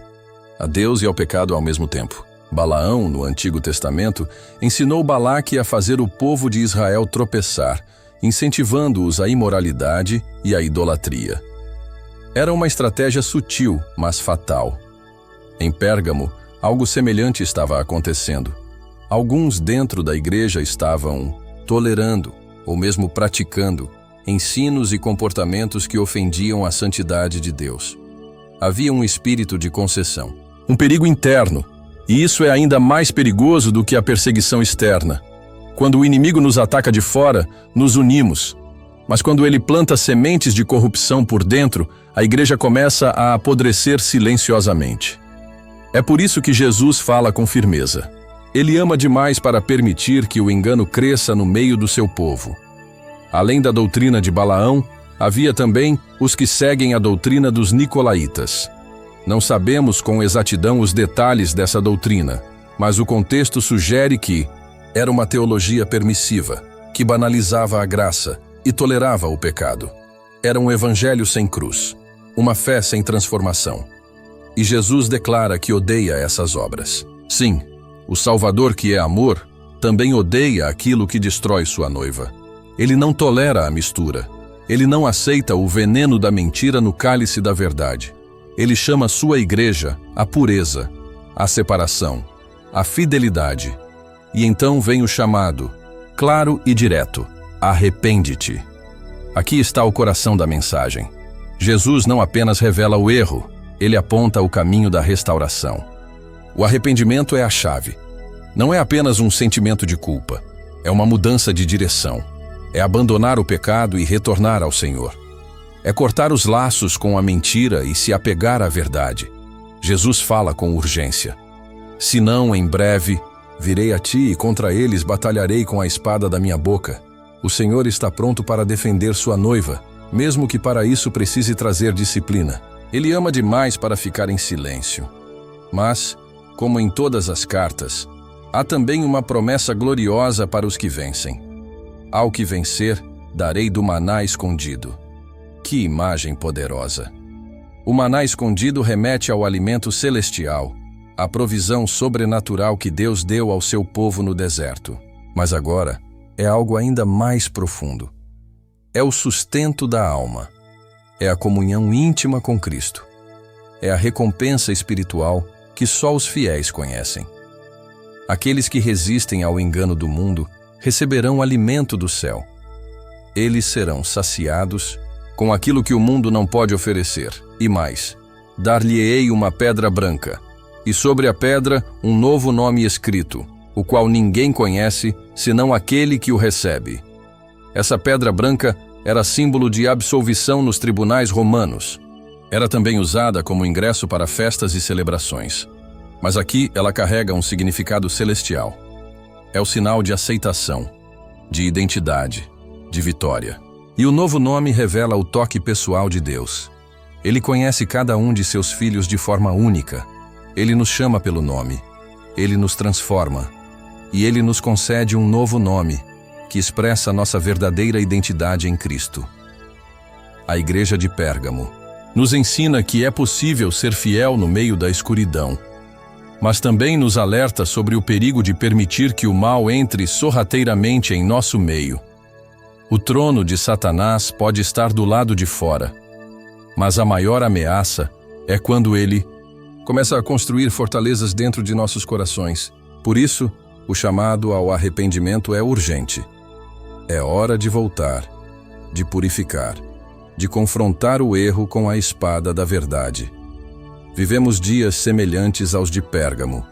a Deus e ao pecado ao mesmo tempo. Balaão, no Antigo Testamento, ensinou Balaque a fazer o povo de Israel tropeçar, incentivando-os à imoralidade e à idolatria. Era uma estratégia sutil, mas fatal. Em Pérgamo, algo semelhante estava acontecendo. Alguns dentro da igreja estavam tolerando, ou mesmo praticando, ensinos e comportamentos que ofendiam a santidade de Deus. Havia um espírito de concessão. Um perigo interno, e isso é ainda mais perigoso do que a perseguição externa. Quando o inimigo nos ataca de fora, nos unimos. Mas quando ele planta sementes de corrupção por dentro, a igreja começa a apodrecer silenciosamente. É por isso que Jesus fala com firmeza. Ele ama demais para permitir que o engano cresça no meio do seu povo. Além da doutrina de Balaão, havia também os que seguem a doutrina dos nicolaítas. Não sabemos com exatidão os detalhes dessa doutrina, mas o contexto sugere que era uma teologia permissiva, que banalizava a graça e tolerava o pecado. Era um evangelho sem cruz, uma fé sem transformação. E Jesus declara que odeia essas obras. Sim, o Salvador, que é amor, também odeia aquilo que destrói sua noiva. Ele não tolera a mistura. Ele não aceita o veneno da mentira no cálice da verdade. Ele chama sua igreja à pureza, à separação, à fidelidade. E então vem o chamado, claro e direto: arrepende-te. Aqui está o coração da mensagem. Jesus não apenas revela o erro, ele aponta o caminho da restauração. O arrependimento é a chave. Não é apenas um sentimento de culpa, é uma mudança de direção. É abandonar o pecado e retornar ao Senhor. É cortar os laços com a mentira e se apegar à verdade. Jesus fala com urgência. Senão, em breve, virei a ti e contra eles batalharei com a espada da minha boca. O Senhor está pronto para defender sua noiva, mesmo que para isso precise trazer disciplina. Ele ama demais para ficar em silêncio. Mas, como em todas as cartas, há também uma promessa gloriosa para os que vencem. Ao que vencer, darei do maná escondido. Que imagem poderosa! O maná escondido remete ao alimento celestial, à provisão sobrenatural que Deus deu ao seu povo no deserto. Mas agora, é algo ainda mais profundo. É o sustento da alma. É a comunhão íntima com Cristo. É a recompensa espiritual que só os fiéis conhecem. Aqueles que resistem ao engano do mundo receberão alimento do céu. Eles serão saciados com aquilo que o mundo não pode oferecer. E mais, dar-lhe-ei uma pedra branca, e sobre a pedra um novo nome escrito, o qual ninguém conhece, senão aquele que o recebe. Essa pedra branca era símbolo de absolvição nos tribunais romanos. Era também usada como ingresso para festas e celebrações. Mas aqui ela carrega um significado celestial. É o sinal de aceitação, de identidade, de vitória. E o novo nome revela o toque pessoal de Deus. Ele conhece cada um de seus filhos de forma única. Ele nos chama pelo nome. Ele nos transforma. E Ele nos concede um novo nome, que expressa nossa verdadeira identidade em Cristo. A Igreja de Pérgamo nos ensina que é possível ser fiel no meio da escuridão, mas também nos alerta sobre o perigo de permitir que o mal entre sorrateiramente em nosso meio. O trono de Satanás pode estar do lado de fora, mas a maior ameaça é quando ele começa a construir fortalezas dentro de nossos corações. Por isso, o chamado ao arrependimento é urgente. É hora de voltar, de purificar, de confrontar o erro com a espada da verdade. Vivemos dias semelhantes aos de Pérgamo.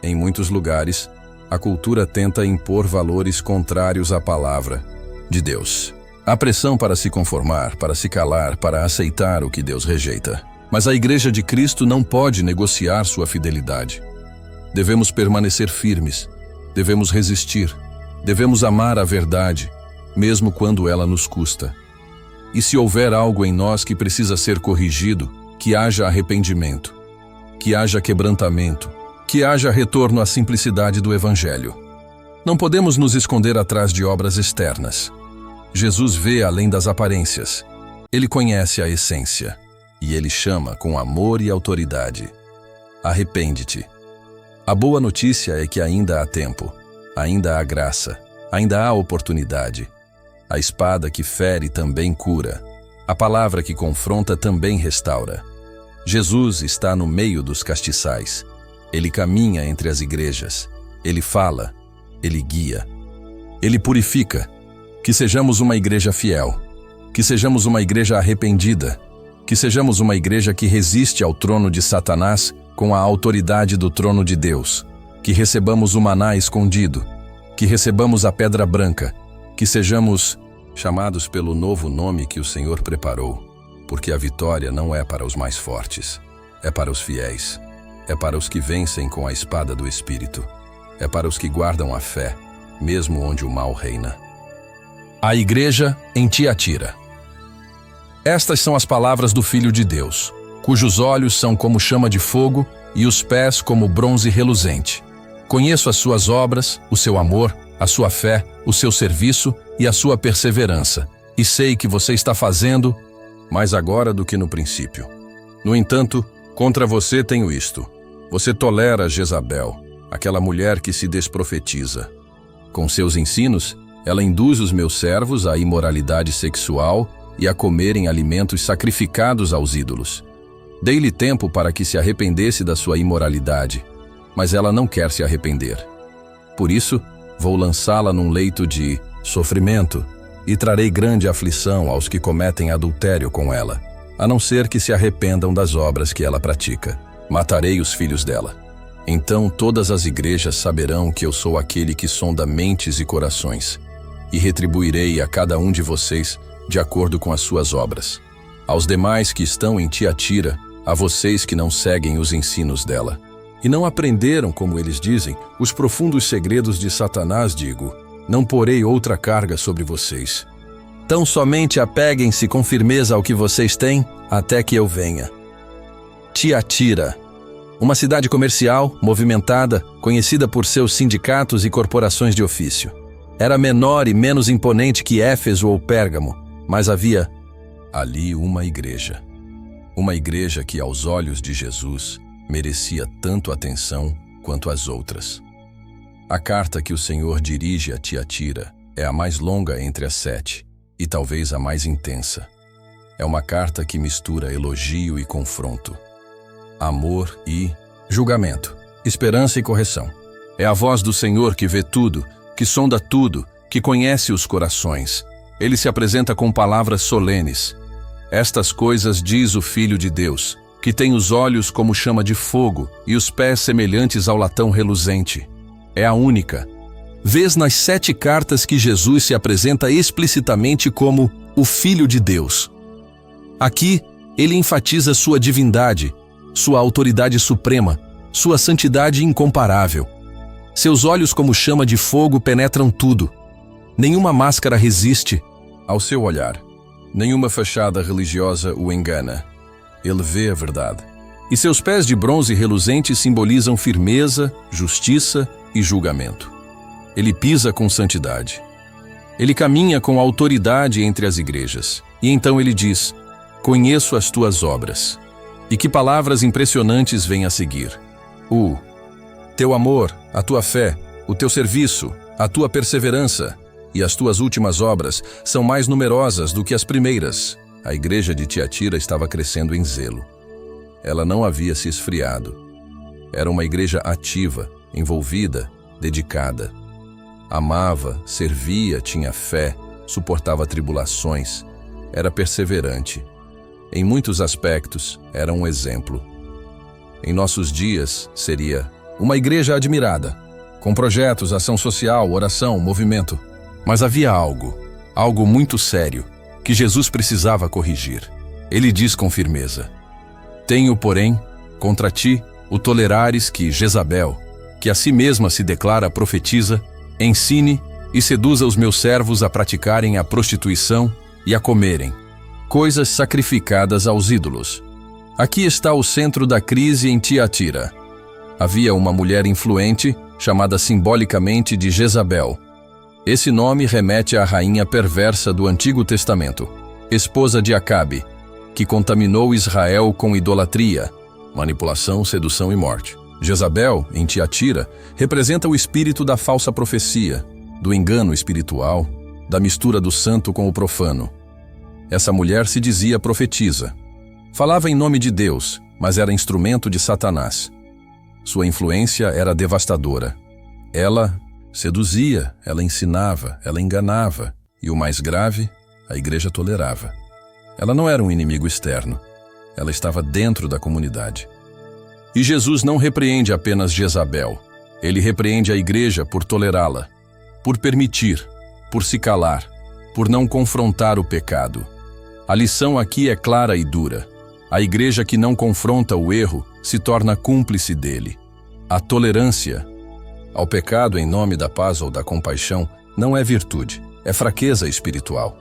Em muitos lugares, a cultura tenta impor valores contrários à palavra de Deus. Há pressão para se conformar, para se calar, para aceitar o que Deus rejeita. Mas a Igreja de Cristo não pode negociar sua fidelidade. Devemos permanecer firmes, devemos resistir, devemos amar a verdade, mesmo quando ela nos custa. E se houver algo em nós que precisa ser corrigido, que haja arrependimento, que haja quebrantamento, que haja retorno à simplicidade do Evangelho. Não podemos nos esconder atrás de obras externas. Jesus vê além das aparências. Ele conhece a essência. E Ele chama com amor e autoridade. Arrepende-te. A boa notícia é que ainda há tempo, ainda há graça, ainda há oportunidade. A espada que fere também cura. A palavra que confronta também restaura. Jesus está no meio dos castiçais. Ele caminha entre as igrejas. Ele fala. Ele guia. Ele purifica. Que sejamos uma igreja fiel. Que sejamos uma igreja arrependida. Que sejamos uma igreja que resiste ao trono de Satanás com a autoridade do trono de Deus. Que recebamos o maná escondido. Que recebamos a pedra branca. Que sejamos chamados pelo novo nome que o Senhor preparou. Porque a vitória não é para os mais fortes. É para os fiéis. É para os que vencem com a espada do Espírito. É para os que guardam a fé, mesmo onde o mal reina. A Igreja em Tiatira. Estas são as palavras do Filho de Deus, cujos olhos são como chama de fogo e os pés como bronze reluzente. Conheço as suas obras, o seu amor, a sua fé, o seu serviço e a sua perseverança, e sei que você está fazendo mais agora do que no princípio. No entanto, contra você tenho isto: você tolera Jezabel, aquela mulher que se desprofetiza. Com seus ensinos, ela induz os meus servos à imoralidade sexual e a comerem alimentos sacrificados aos ídolos. Dei-lhe tempo para que se arrependesse da sua imoralidade, mas ela não quer se arrepender. Por isso, vou lançá-la num leito de sofrimento e trarei grande aflição aos que cometem adultério com ela, a não ser que se arrependam das obras que ela pratica. Matarei os filhos dela. Então todas as igrejas saberão que eu sou aquele que sonda mentes e corações, e retribuirei a cada um de vocês de acordo com as suas obras. Aos demais que estão em Tiatira, a vocês que não seguem os ensinos dela, e não aprenderam, como eles dizem, os profundos segredos de Satanás, digo: não porei outra carga sobre vocês. Tão somente apeguem-se com firmeza ao que vocês têm, até que eu venha. Tiatira, uma cidade comercial, movimentada, conhecida por seus sindicatos e corporações de ofício. Era menor e menos imponente que Éfeso ou Pérgamo, mas havia ali uma igreja. Uma igreja que, aos olhos de Jesus, merecia tanto atenção quanto as outras. A carta que o Senhor dirige a Tiatira é a mais longa entre as 7 e talvez a mais intensa. É uma carta que mistura elogio e confronto, amor e julgamento, esperança e correção. É a voz do Senhor que vê tudo, que sonda tudo, que conhece os corações. Ele se apresenta com palavras solenes. Estas coisas diz o Filho de Deus, que tem os olhos como chama de fogo e os pés semelhantes ao latão reluzente. É a única. Vês nas 7 cartas que Jesus se apresenta explicitamente como o Filho de Deus. Aqui, ele enfatiza sua divindade, sua autoridade suprema, sua santidade incomparável. Seus olhos como chama de fogo penetram tudo. Nenhuma máscara resiste ao seu olhar. Nenhuma fachada religiosa o engana. Ele vê a verdade. E seus pés de bronze reluzente simbolizam firmeza, justiça e julgamento. Ele pisa com santidade. Ele caminha com autoridade entre as igrejas. E então ele diz: conheço as tuas obras. E que palavras impressionantes vêm a seguir. O teu amor, a tua fé, o teu serviço, a tua perseverança e as tuas últimas obras são mais numerosas do que as primeiras. A igreja de Tiatira estava crescendo em zelo. Ela não havia se esfriado. Era uma igreja ativa, envolvida, dedicada. Amava, servia, tinha fé, suportava tribulações, era perseverante. Em muitos aspectos, era um exemplo. Em nossos dias, seria uma igreja admirada, com projetos, ação social, oração, movimento. Mas havia algo muito sério, que Jesus precisava corrigir. Ele diz com firmeza: tenho, porém, contra ti o tolerares que Jezabel, que a si mesma se declara profetiza, ensine e seduza os meus servos a praticarem a prostituição e a comerem coisas sacrificadas aos ídolos. Aqui está o centro da crise em Tiatira. Havia uma mulher influente, chamada simbolicamente de Jezabel. Esse nome remete à rainha perversa do Antigo Testamento, esposa de Acabe, que contaminou Israel com idolatria, manipulação, sedução e morte. Jezabel, em Tiatira, representa o espírito da falsa profecia, do engano espiritual, da mistura do santo com o profano. Essa mulher se dizia profetisa. Falava em nome de Deus, mas era instrumento de Satanás. Sua influência era devastadora. Ela seduzia, ela ensinava, ela enganava, e o mais grave, a igreja tolerava. Ela não era um inimigo externo. Ela estava dentro da comunidade. E Jesus não repreende apenas Jezabel. Ele repreende a igreja por tolerá-la, por permitir, por se calar, por não confrontar o pecado. A lição aqui é clara e dura. A igreja que não confronta o erro se torna cúmplice dele. A tolerância ao pecado em nome da paz ou da compaixão não é virtude, é fraqueza espiritual.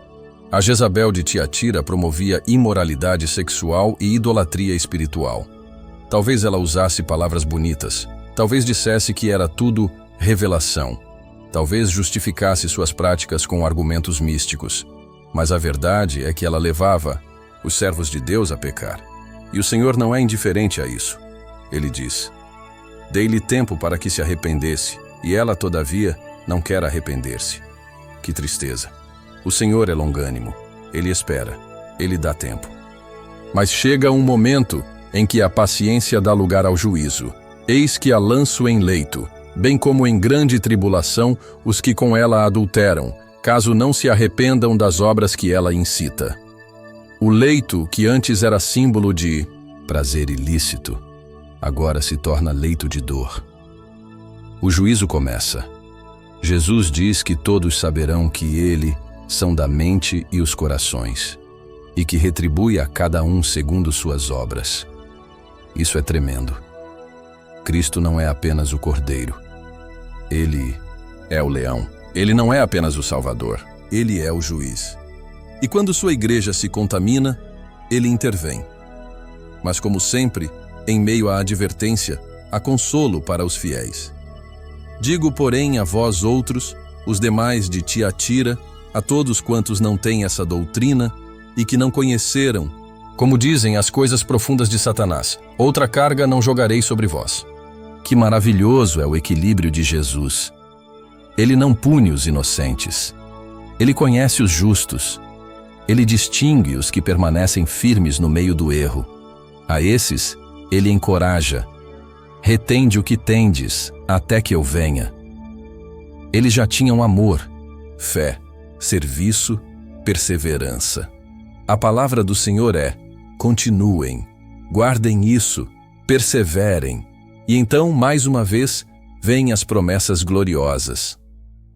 A Jezabel de Tiatira promovia imoralidade sexual e idolatria espiritual. Talvez ela usasse palavras bonitas, talvez dissesse que era tudo revelação, talvez justificasse suas práticas com argumentos místicos, mas a verdade é que ela levava os servos de Deus a pecar. E o Senhor não é indiferente a isso. Ele diz: dei-lhe tempo para que se arrependesse, e ela, todavia, não quer arrepender-se. Que tristeza! O Senhor é longânimo. Ele espera. Ele dá tempo. Mas chega um momento em que a paciência dá lugar ao juízo. Eis que a lanço em leito, bem como em grande tribulação os que com ela adulteram, caso não se arrependam das obras que ela incita. O leito, que antes era símbolo de prazer ilícito, agora se torna leito de dor. O juízo começa. Jesus diz que todos saberão que Ele são da mente e os corações, e que retribui a cada um segundo suas obras. Isso é tremendo. Cristo não é apenas o Cordeiro. Ele é o leão. Ele não é apenas o Salvador. Ele é o juiz. E quando sua igreja se contamina, Ele intervém. Mas como sempre, em meio à advertência, há consolo para os fiéis. Digo, porém, a vós outros, os demais de Tiatira, a todos quantos não têm essa doutrina e que não conheceram, como dizem, as coisas profundas de Satanás, outra carga não jogarei sobre vós. Que maravilhoso é o equilíbrio de Jesus. Ele não pune os inocentes. Ele conhece os justos. Ele distingue os que permanecem firmes no meio do erro. A esses, Ele encoraja. Retende o que tendes, até que eu venha. Eles já tinham amor, fé, serviço, perseverança. A palavra do Senhor é: continuem, guardem isso, perseverem. E então, mais uma vez, vêm as promessas gloriosas.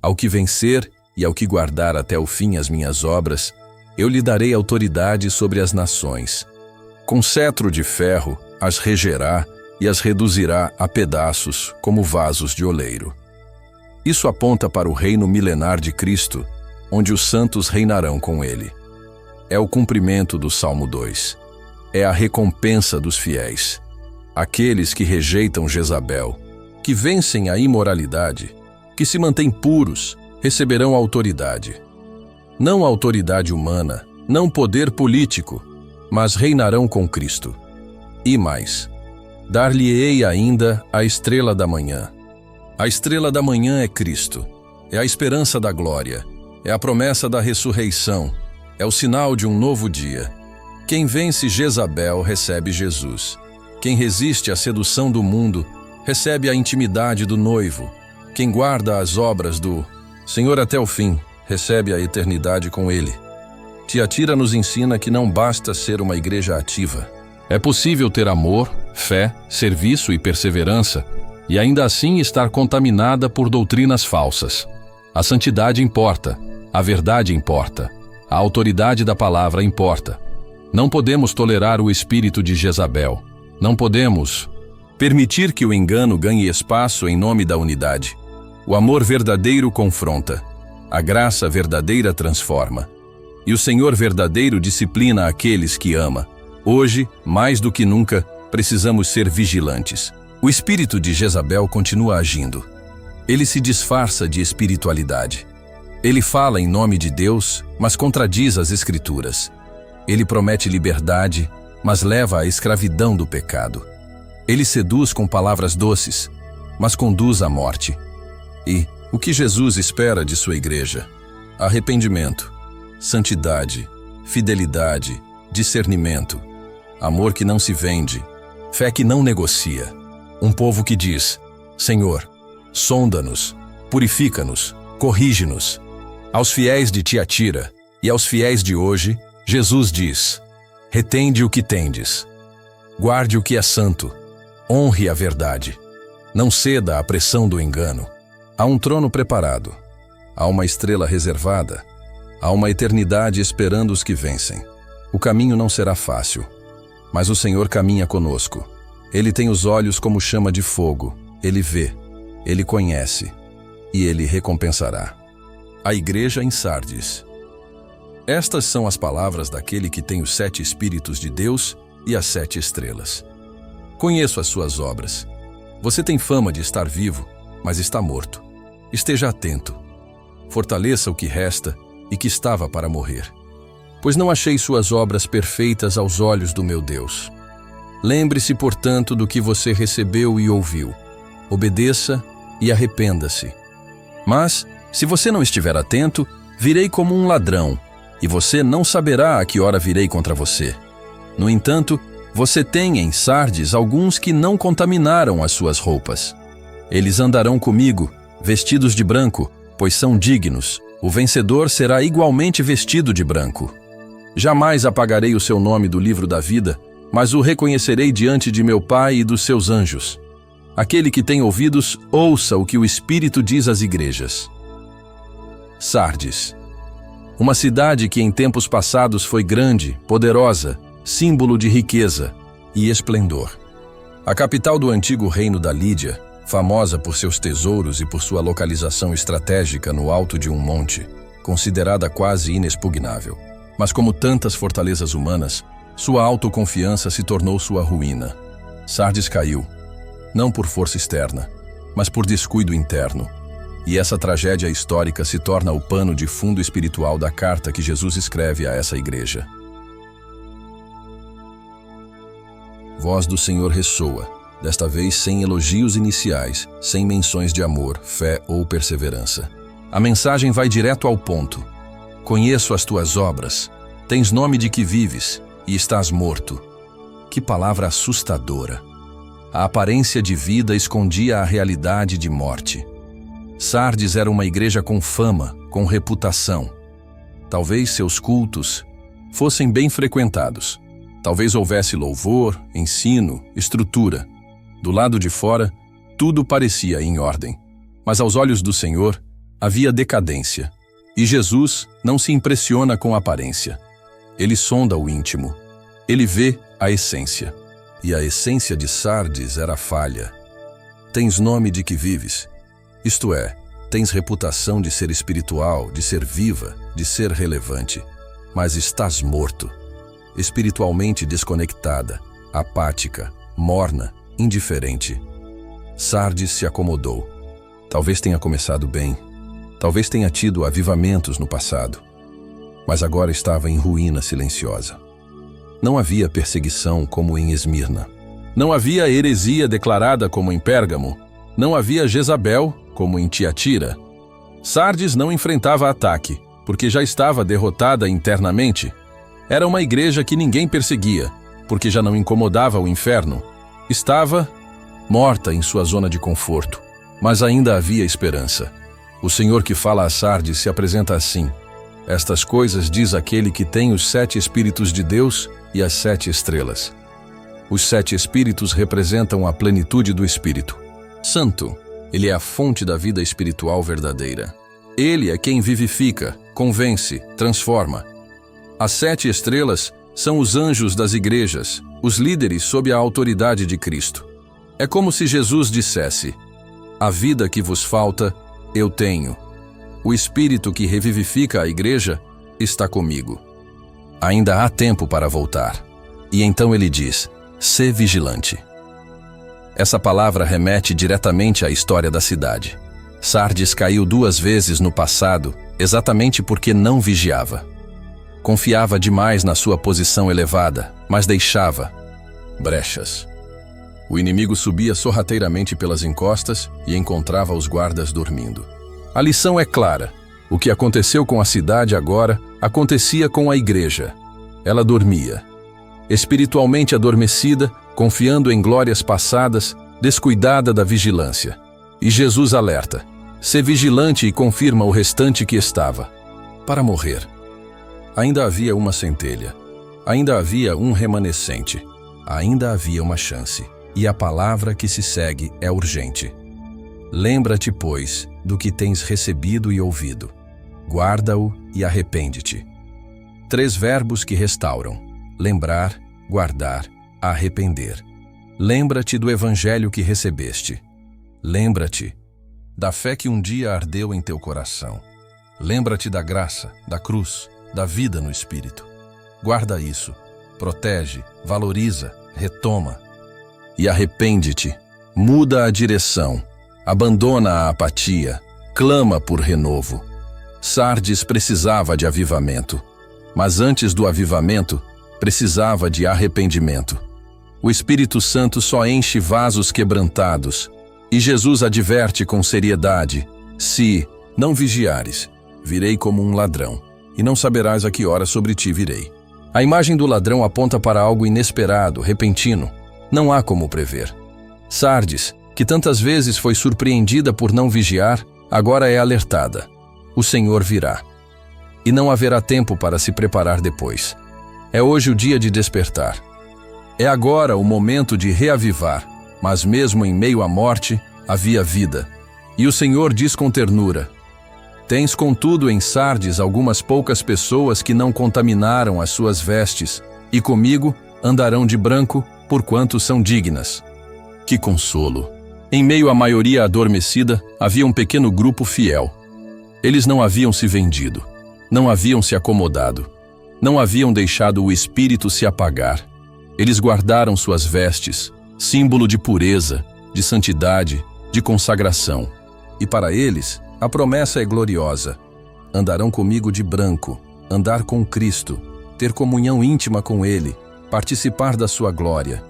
Ao que vencer e ao que guardar até o fim as minhas obras, eu lhe darei autoridade sobre as nações. Com cetro de ferro as regerá e as reduzirá a pedaços como vasos de oleiro. Isso aponta para o reino milenar de Cristo, onde os santos reinarão com ele. É o cumprimento do Salmo 2. É a recompensa dos fiéis. Aqueles que rejeitam Jezabel, que vencem a imoralidade, que se mantêm puros, receberão autoridade. Não autoridade humana, não poder político, mas reinarão com Cristo. E mais, dar-lhe-ei ainda a estrela da manhã. A estrela da manhã é Cristo, é a esperança da glória, é a promessa da ressurreição, é o sinal de um novo dia. Quem vence Jezabel recebe Jesus. Quem resiste à sedução do mundo recebe a intimidade do noivo. Quem guarda as obras do Senhor até o fim recebe a eternidade com ele. Tiatira nos ensina que não basta ser uma igreja ativa. É possível ter amor, fé, serviço e perseverança, e ainda assim estar contaminada por doutrinas falsas. A santidade importa, a verdade importa, a autoridade da palavra importa. Não podemos tolerar o espírito de Jezabel. Não podemos permitir que o engano ganhe espaço em nome da unidade. O amor verdadeiro confronta. A graça verdadeira transforma. E o Senhor verdadeiro disciplina aqueles que ama. Hoje, mais do que nunca, precisamos ser vigilantes. O espírito de Jezabel continua agindo. Ele se disfarça de espiritualidade. Ele fala em nome de Deus, mas contradiz as Escrituras. Ele promete liberdade, mas leva à escravidão do pecado. Ele seduz com palavras doces, mas conduz à morte. E o que Jesus espera de sua igreja? Arrependimento, santidade, fidelidade, discernimento, amor que não se vende, fé que não negocia. Um povo que diz: Senhor, sonda-nos, purifica-nos, corrige-nos. Aos fiéis de Tiatira e aos fiéis de hoje, Jesus diz: retende o que tendes. Guarde o que é santo. Honre a verdade. Não ceda à pressão do engano. Há um trono preparado. Há uma estrela reservada. Há uma eternidade esperando os que vencem. O caminho não será fácil, mas o Senhor caminha conosco. Ele tem os olhos como chama de fogo. Ele vê, ele conhece e ele recompensará. A igreja em Sardes. Estas são as palavras daquele que tem os 7 Espíritos de Deus e as 7 estrelas. Conheço as suas obras. Você tem fama de estar vivo, mas está morto. Esteja atento. Fortaleça o que resta e que estava para morrer. Pois não achei suas obras perfeitas aos olhos do meu Deus. Lembre-se, portanto, do que você recebeu e ouviu. Obedeça e arrependa-se. Mas, se você não estiver atento, virei como um ladrão, e você não saberá a que hora virei contra você. No entanto, você tem em Sardes alguns que não contaminaram as suas roupas. Eles andarão comigo, vestidos de branco, pois são dignos. O vencedor será igualmente vestido de branco. Jamais apagarei o seu nome do livro da vida, mas o reconhecerei diante de meu Pai e dos seus anjos. Aquele que tem ouvidos, ouça o que o Espírito diz às igrejas. Sardes. Uma cidade que em tempos passados foi grande, poderosa, símbolo de riqueza e esplendor. A capital do antigo reino da Lídia, famosa por seus tesouros e por sua localização estratégica no alto de um monte, considerada quase inexpugnável. Mas como tantas fortalezas humanas, sua autoconfiança se tornou sua ruína. Sardes caiu, não por força externa, mas por descuido interno. E essa tragédia histórica se torna o pano de fundo espiritual da carta que Jesus escreve a essa igreja. Voz do Senhor ressoa, desta vez sem elogios iniciais, sem menções de amor, fé ou perseverança. A mensagem vai direto ao ponto. Conheço as tuas obras, tens nome de que vives e estás morto. Que palavra assustadora! A aparência de vida escondia a realidade de morte. Sardes era uma igreja com fama, com reputação. Talvez seus cultos fossem bem frequentados. Talvez houvesse louvor, ensino, estrutura. Do lado de fora, Tudo parecia em ordem. Mas aos olhos do Senhor, havia decadência. E Jesus não se impressiona com a aparência. Ele sonda o íntimo. Ele vê a essência. E a essência de Sardes era falha. Tens nome de que vives. Isto é, tens reputação de ser espiritual, de ser viva, de ser relevante. Mas estás morto. Espiritualmente desconectada, apática, morna, indiferente. Sardes se acomodou. Talvez tenha começado bem. Talvez tenha tido avivamentos no passado. Mas agora estava em ruína silenciosa. Não havia perseguição como em Esmirna. Não havia heresia declarada como em Pérgamo. Não havia Jezabel como em Tiatira. Sardes não enfrentava ataque, porque já estava derrotada internamente. Era uma igreja que ninguém perseguia, porque já não incomodava o inferno. Estava morta em sua zona de conforto, mas ainda havia esperança. O Senhor que fala a Sardes se apresenta assim: estas coisas diz aquele que tem os 7 Espíritos de Deus e as 7 estrelas. Os 7 Espíritos representam a plenitude do Espírito. Santo, ele é a fonte da vida espiritual verdadeira. Ele é quem vivifica, convence, transforma. As 7 estrelas são os anjos das igrejas, os líderes sob a autoridade de Cristo. É como se Jesus dissesse: a vida que vos falta, eu tenho. O Espírito que revivifica a igreja está comigo. Ainda há tempo para voltar. E então ele diz: sê vigilante. Essa palavra remete diretamente à história da cidade. Sardes caiu 2 vezes no passado, exatamente porque não vigiava. Confiava demais na sua posição elevada, mas deixava brechas. O inimigo subia sorrateiramente pelas encostas e encontrava os guardas dormindo. A lição é clara. O que aconteceu com a cidade agora acontecia com a igreja. Ela dormia. Espiritualmente adormecida, confiando em glórias passadas, descuidada da vigilância. E Jesus alerta: sê vigilante e confirma o restante que estava para morrer. Ainda havia uma centelha. Ainda havia um remanescente. Ainda havia uma chance. E a palavra que se segue é urgente. Lembra-te, pois, do que tens recebido e ouvido. Guarda-o e arrepende-te. 3 verbos que restauram: lembrar, guardar, arrepender. Lembra-te do evangelho que recebeste. Lembra-te da fé que um dia ardeu em teu coração. Lembra-te da graça, da cruz, da vida no Espírito. Guarda isso, protege, valoriza, retoma. E arrepende-te, muda a direção, abandona a apatia, clama por renovo. Sardes precisava de avivamento, mas antes do avivamento, precisava de arrependimento. O Espírito Santo só enche vasos quebrantados, e Jesus adverte com seriedade: se não vigiares, virei como um ladrão, e não saberás a que hora sobre ti virei. A imagem do ladrão aponta para algo inesperado, repentino. Não há como prever. Sardes, que tantas vezes foi surpreendida por não vigiar, agora é alertada: o Senhor virá. E não haverá tempo para se preparar depois. É hoje o dia de despertar. É agora o momento de reavivar, mas mesmo em meio à morte, havia vida. E o Senhor diz com ternura: tens contudo em Sardes algumas poucas pessoas que não contaminaram as suas vestes, e comigo andarão de branco, porquanto são dignas. Que consolo! Em meio à maioria adormecida, havia um pequeno grupo fiel. Eles não haviam se vendido, não haviam se acomodado, não haviam deixado o espírito se apagar. Eles guardaram suas vestes, símbolo de pureza, de santidade, de consagração. E para eles, a promessa é gloriosa: andarão comigo de branco, andar com Cristo, ter comunhão íntima com Ele, participar da sua glória.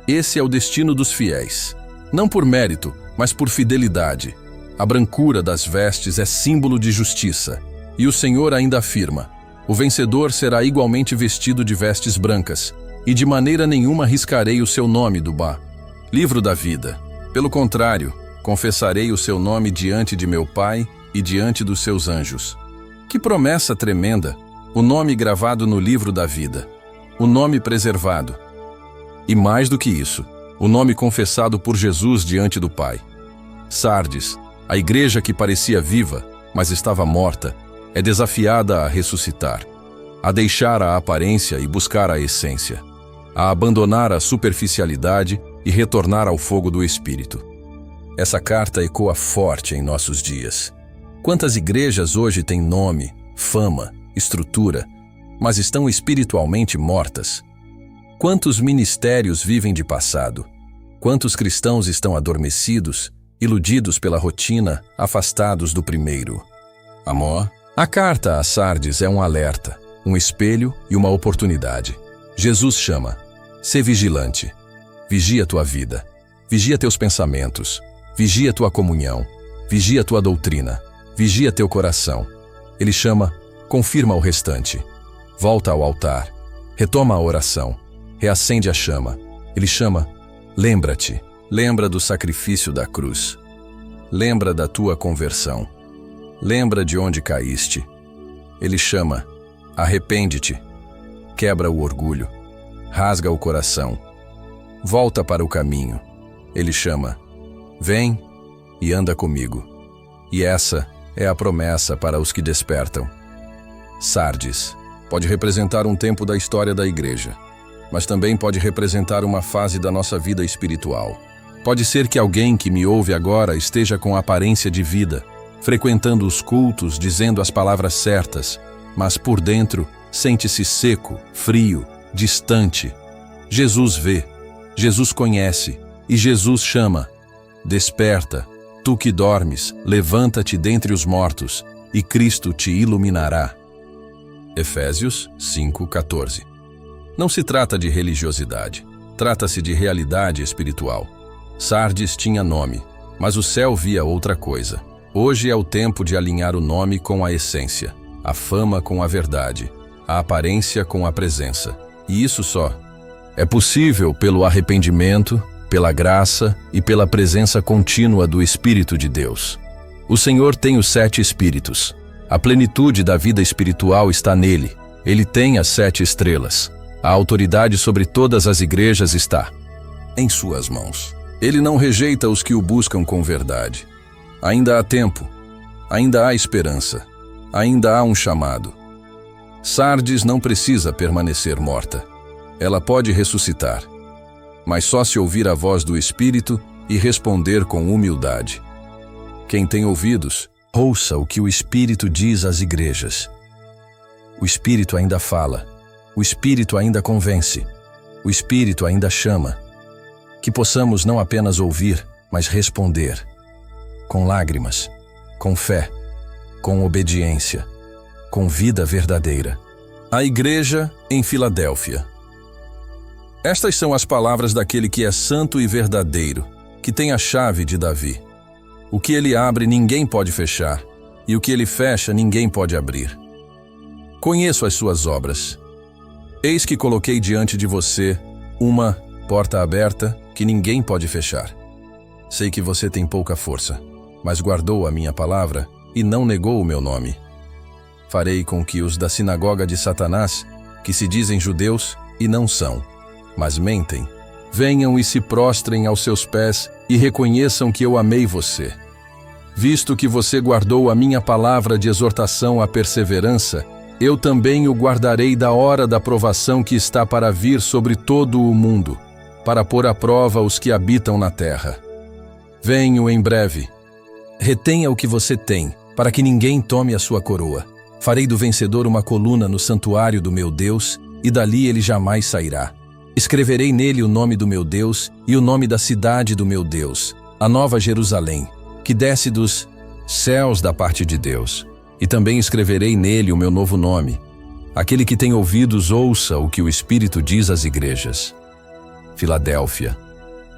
Esse é o destino dos fiéis, não por mérito, mas por fidelidade. A brancura das vestes é símbolo de justiça, e o Senhor ainda afirma: o vencedor será igualmente vestido de vestes brancas, e de maneira nenhuma riscarei o seu nome do livro da vida. Pelo contrário, confessarei o seu nome diante de meu Pai e diante dos seus anjos. Que promessa tremenda! O nome gravado no livro da vida. O nome preservado. E mais do que isso, o nome confessado por Jesus diante do Pai. Sardes, a igreja que parecia viva, mas estava morta, é desafiada a ressuscitar, a deixar a aparência e buscar a essência, a abandonar a superficialidade e retornar ao fogo do Espírito. Essa carta ecoa forte em nossos dias. Quantas igrejas hoje têm nome, fama, estrutura, mas estão espiritualmente mortas? Quantos ministérios vivem de passado? Quantos cristãos estão adormecidos, iludidos pela rotina, afastados do primeiro amor? A carta a Sardes é um alerta, um espelho e uma oportunidade. Jesus chama: sê vigilante. Vigia tua vida, vigia teus pensamentos, vigia tua comunhão, vigia tua doutrina, vigia teu coração. Ele chama: confirma o restante. Volta ao altar, retoma a oração, reacende a chama. Ele chama: lembra-te, lembra do sacrifício da cruz. Lembra da tua conversão. Lembra de onde caíste. Ele chama: arrepende-te. Quebra o orgulho. Rasga o coração. Volta para o caminho. Ele chama: vem e anda comigo. E essa é a promessa para os que despertam. Sardes pode representar um tempo da história da igreja, mas também pode representar uma fase da nossa vida espiritual. Pode ser que alguém que me ouve agora esteja com aparência de vida, frequentando os cultos, dizendo as palavras certas, mas por dentro sente-se seco, frio, distante. Jesus vê, Jesus conhece e Jesus chama: desperta, tu que dormes, levanta-te dentre os mortos e Cristo te iluminará. Efésios 5:14. Não se trata de religiosidade, trata-se de realidade espiritual. Sardes tinha nome, mas o céu via outra coisa. Hoje é o tempo de alinhar o nome com a essência, a fama com a verdade, a aparência com a presença. E isso só é possível pelo arrependimento, pela graça e pela presença contínua do Espírito de Deus. O Senhor tem os 7 Espíritos. A plenitude da vida espiritual está nele. Ele tem as 7 estrelas. A autoridade sobre todas as igrejas está em suas mãos. Ele não rejeita os que o buscam com verdade. Ainda há tempo, ainda há esperança, ainda há um chamado. Sardes não precisa permanecer morta. Ela pode ressuscitar, mas só se ouvir a voz do Espírito e responder com humildade. Quem tem ouvidos, ouça o que o Espírito diz às igrejas. O Espírito ainda fala, o Espírito ainda convence, o Espírito ainda chama. Que possamos não apenas ouvir, mas responder. Com lágrimas, com fé, com obediência, com vida verdadeira. A igreja em Filadélfia. Estas são as palavras daquele que é santo e verdadeiro, que tem a chave de Davi. O que ele abre ninguém pode fechar, e o que ele fecha ninguém pode abrir. Conheço as suas obras. Eis que coloquei diante de você uma porta aberta que ninguém pode fechar. Sei que você tem pouca força, mas guardou a minha palavra e não negou o meu nome. Farei com que os da sinagoga de Satanás, que se dizem judeus e não são, mas mentem, venham e se prostrem aos seus pés e reconheçam que eu amei você. Visto que você guardou a minha palavra de exortação à perseverança, eu também o guardarei da hora da provação que está para vir sobre todo o mundo, para pôr à prova os que habitam na terra. Venho em breve. Retenha o que você tem, para que ninguém tome a sua coroa. Farei do vencedor uma coluna no santuário do meu Deus, e dali ele jamais sairá. Escreverei nele o nome do meu Deus e o nome da cidade do meu Deus, a Nova Jerusalém, que desce dos céus da parte de Deus. E também escreverei nele o meu novo nome. Aquele que tem ouvidos, ouça o que o Espírito diz às igrejas. Filadélfia,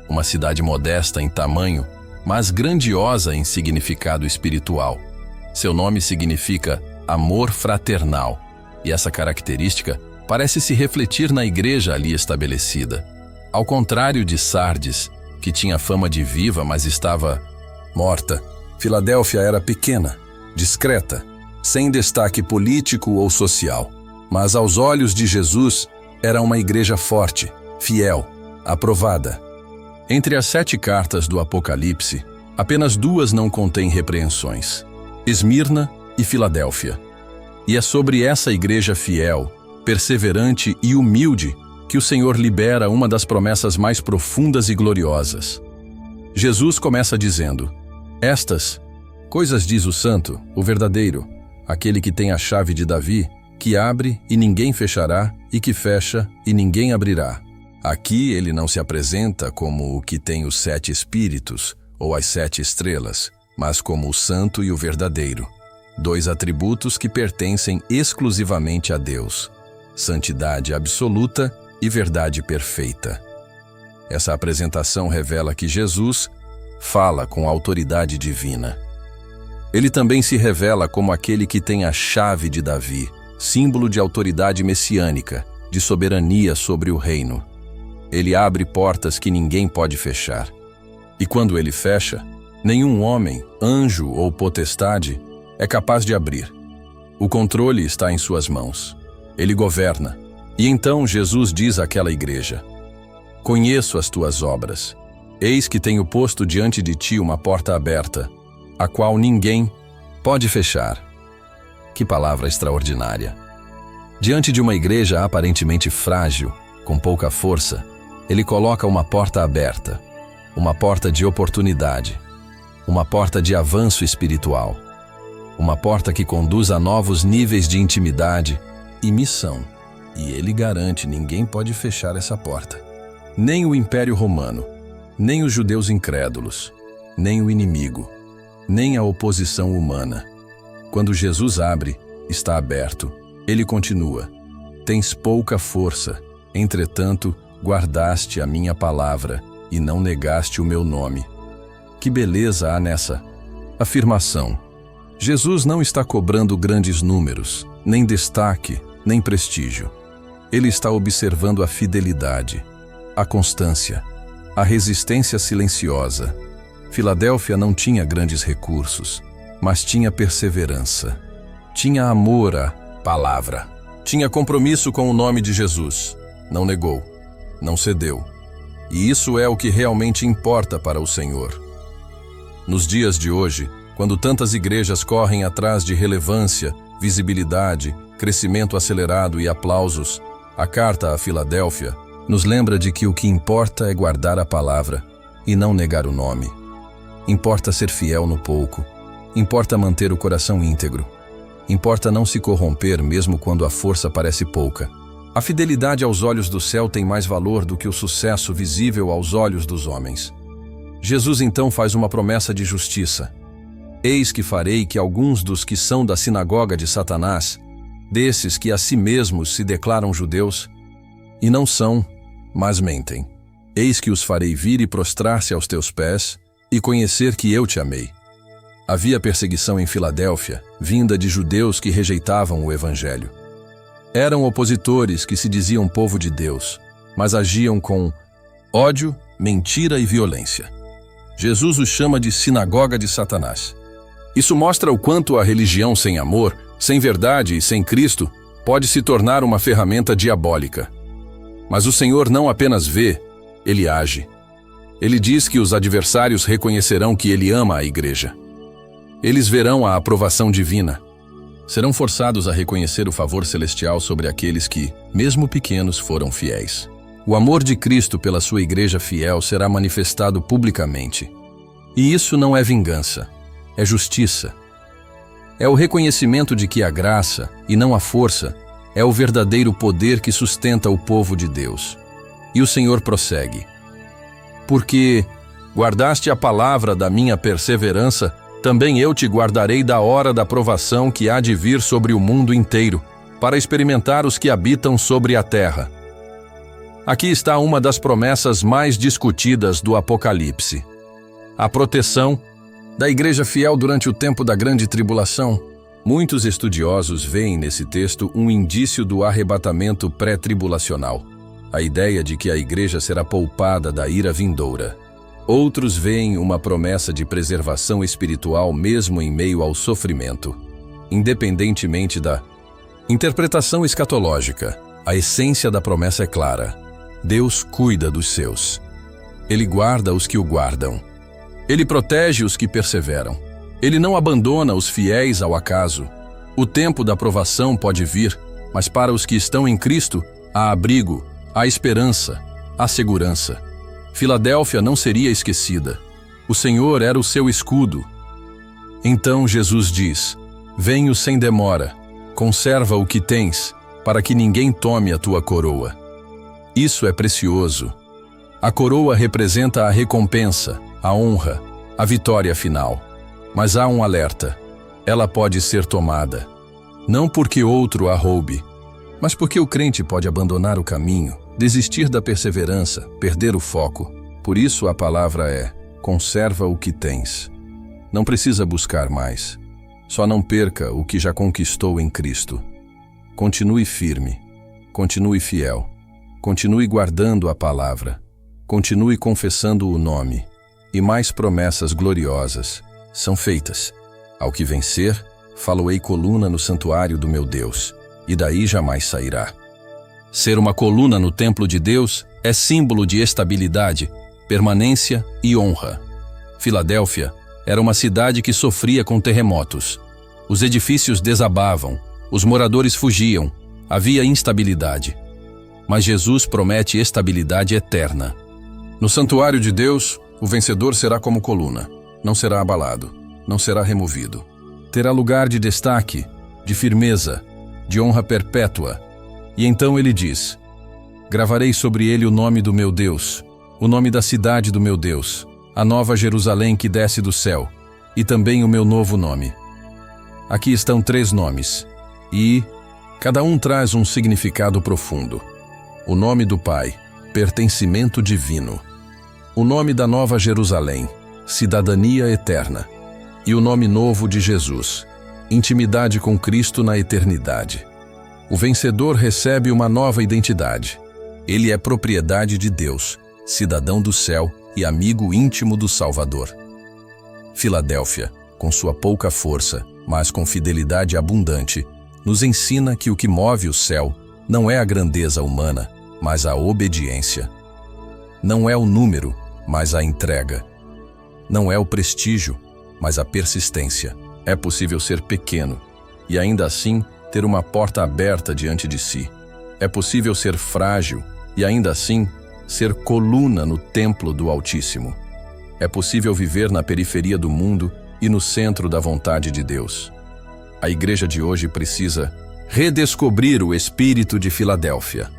uma cidade modesta em tamanho, mas grandiosa em significado espiritual. Seu nome significa amor fraternal, e essa característica parece se refletir na igreja ali estabelecida. Ao contrário de Sardes, que tinha fama de viva, mas estava morta, Filadélfia era pequena, discreta, sem destaque político ou social. Mas aos olhos de Jesus, era uma igreja forte, fiel, aprovada. Entre as 7 cartas do Apocalipse, apenas 2 não contêm repreensões: Esmirna e Filadélfia. E é sobre essa igreja fiel, perseverante e humilde que o Senhor libera uma das promessas mais profundas e gloriosas. Jesus começa dizendo: Estas coisas diz o Santo, o verdadeiro, aquele que tem a chave de Davi, que abre e ninguém fechará, e que fecha e ninguém abrirá. Aqui ele não se apresenta como o que tem os 7 espíritos ou as 7 estrelas, mas como o Santo e o verdadeiro, 2 atributos que pertencem exclusivamente a Deus: santidade absoluta e verdade perfeita. Essa apresentação revela que Jesus fala com autoridade divina. Ele também se revela como aquele que tem a chave de Davi, símbolo de autoridade messiânica, de soberania sobre o reino. Ele abre portas que ninguém pode fechar. E quando ele fecha, nenhum homem, anjo ou potestade é capaz de abrir. O controle está em suas mãos. Ele governa. E então Jesus diz àquela igreja: Conheço as tuas obras. Eis que tenho posto diante de ti uma porta aberta, a qual ninguém pode fechar. Que palavra extraordinária! Diante de uma igreja aparentemente frágil, com pouca força, ele coloca uma porta aberta, uma porta de oportunidade, uma porta de avanço espiritual, uma porta que conduz a novos níveis de intimidade e missão. E ele garante: ninguém pode fechar essa porta. Nem o Império Romano, nem os judeus incrédulos, nem o inimigo, nem a oposição humana. Quando Jesus abre, está aberto. Ele continua: Tens pouca força, entretanto, guardaste a minha palavra e não negaste o meu nome. Que beleza há nessa afirmação! Jesus não está cobrando grandes números, nem destaque, nem prestígio. Ele está observando a fidelidade, a constância, a resistência silenciosa. Filadélfia não tinha grandes recursos, mas tinha perseverança. Tinha amor à palavra. Tinha compromisso com o nome de Jesus. Não negou, não cedeu. E isso é o que realmente importa para o Senhor. Nos dias de hoje, quando tantas igrejas correm atrás de relevância, visibilidade, crescimento acelerado e aplausos, a carta a Filadélfia nos lembra de que o que importa é guardar a palavra e não negar o nome. Importa ser fiel no pouco. Importa manter o coração íntegro. Importa não se corromper mesmo quando a força parece pouca. A fidelidade aos olhos do céu tem mais valor do que o sucesso visível aos olhos dos homens. Jesus então faz uma promessa de justiça. Eis que farei que alguns dos que são da sinagoga de Satanás, desses que a si mesmos se declaram judeus, e não são, mas mentem. Eis que os farei vir e prostrar-se aos teus pés, e conhecer que eu te amei. Havia perseguição em Filadélfia, vinda de judeus que rejeitavam o Evangelho. Eram opositores que se diziam povo de Deus, mas agiam com ódio, mentira e violência. Jesus os chama de sinagoga de Satanás. Isso mostra o quanto a religião sem amor, sem verdade e sem Cristo pode se tornar uma ferramenta diabólica. Mas o Senhor não apenas vê, Ele age. Ele diz que os adversários reconhecerão que Ele ama a igreja. Eles verão a aprovação divina. Serão forçados a reconhecer o favor celestial sobre aqueles que, mesmo pequenos, foram fiéis. O amor de Cristo pela sua igreja fiel será manifestado publicamente. E isso não é vingança, é justiça. É o reconhecimento de que a graça, e não a força, é o verdadeiro poder que sustenta o povo de Deus. E o Senhor prossegue: Porque guardaste a palavra da minha perseverança, também eu te guardarei da hora da provação que há de vir sobre o mundo inteiro, para experimentar os que habitam sobre a terra. Aqui está uma das promessas mais discutidas do Apocalipse: a proteção da igreja fiel durante o tempo da grande tribulação. Muitos estudiosos veem nesse texto um indício do arrebatamento pré-tribulacional, a ideia de que a igreja será poupada da ira vindoura. Outros veem uma promessa de preservação espiritual mesmo em meio ao sofrimento. Independentemente da interpretação escatológica, a essência da promessa é clara: Deus cuida dos seus. Ele guarda os que o guardam. Ele protege os que perseveram. Ele não abandona os fiéis ao acaso. O tempo da provação pode vir, mas para os que estão em Cristo, há abrigo, há esperança, há segurança. Filadélfia não seria esquecida. O Senhor era o seu escudo. Então Jesus diz: venho sem demora, conserva o que tens, para que ninguém tome a tua coroa. Isso é precioso. A coroa representa a recompensa, a honra, a vitória final. Mas há um alerta: ela pode ser tomada. Não porque outro a roube, mas porque o crente pode abandonar o caminho, desistir da perseverança, perder o foco. Por isso a palavra é: conserva o que tens. Não precisa buscar mais. Só não perca o que já conquistou em Cristo. Continue firme, continue fiel, continue guardando a palavra, continue confessando o nome, e mais promessas gloriosas são feitas. Ao que vencer, faloei coluna no santuário do meu Deus, e daí jamais sairá. Ser uma coluna no templo de Deus é símbolo de estabilidade, permanência e honra. Filadélfia era uma cidade que sofria com terremotos. Os edifícios desabavam, os moradores fugiam, havia instabilidade. Mas Jesus promete estabilidade eterna. No santuário de Deus, o vencedor será como coluna, não será abalado, não será removido. Terá lugar de destaque, de firmeza, de honra perpétua. E então ele diz: gravarei sobre ele o nome do meu Deus, o nome da cidade do meu Deus, a nova Jerusalém que desce do céu, e também o meu novo nome. Aqui estão 3 nomes, e cada um traz um significado profundo. O nome do Pai, pertencimento divino. O nome da nova Jerusalém, cidadania eterna. E o nome novo de Jesus, intimidade com Cristo na eternidade. O vencedor recebe uma nova identidade. Ele é propriedade de Deus, cidadão do céu e amigo íntimo do Salvador. Filadélfia, com sua pouca força, mas com fidelidade abundante, nos ensina que o que move o céu não é a grandeza humana, mas a obediência. Não é o número, mas a entrega. Não é o prestígio, mas a persistência. É possível ser pequeno e ainda assim ter uma porta aberta diante de si. É possível ser frágil e ainda assim ser coluna no templo do Altíssimo. É possível viver na periferia do mundo e no centro da vontade de Deus. A igreja de hoje precisa redescobrir o espírito de Filadélfia.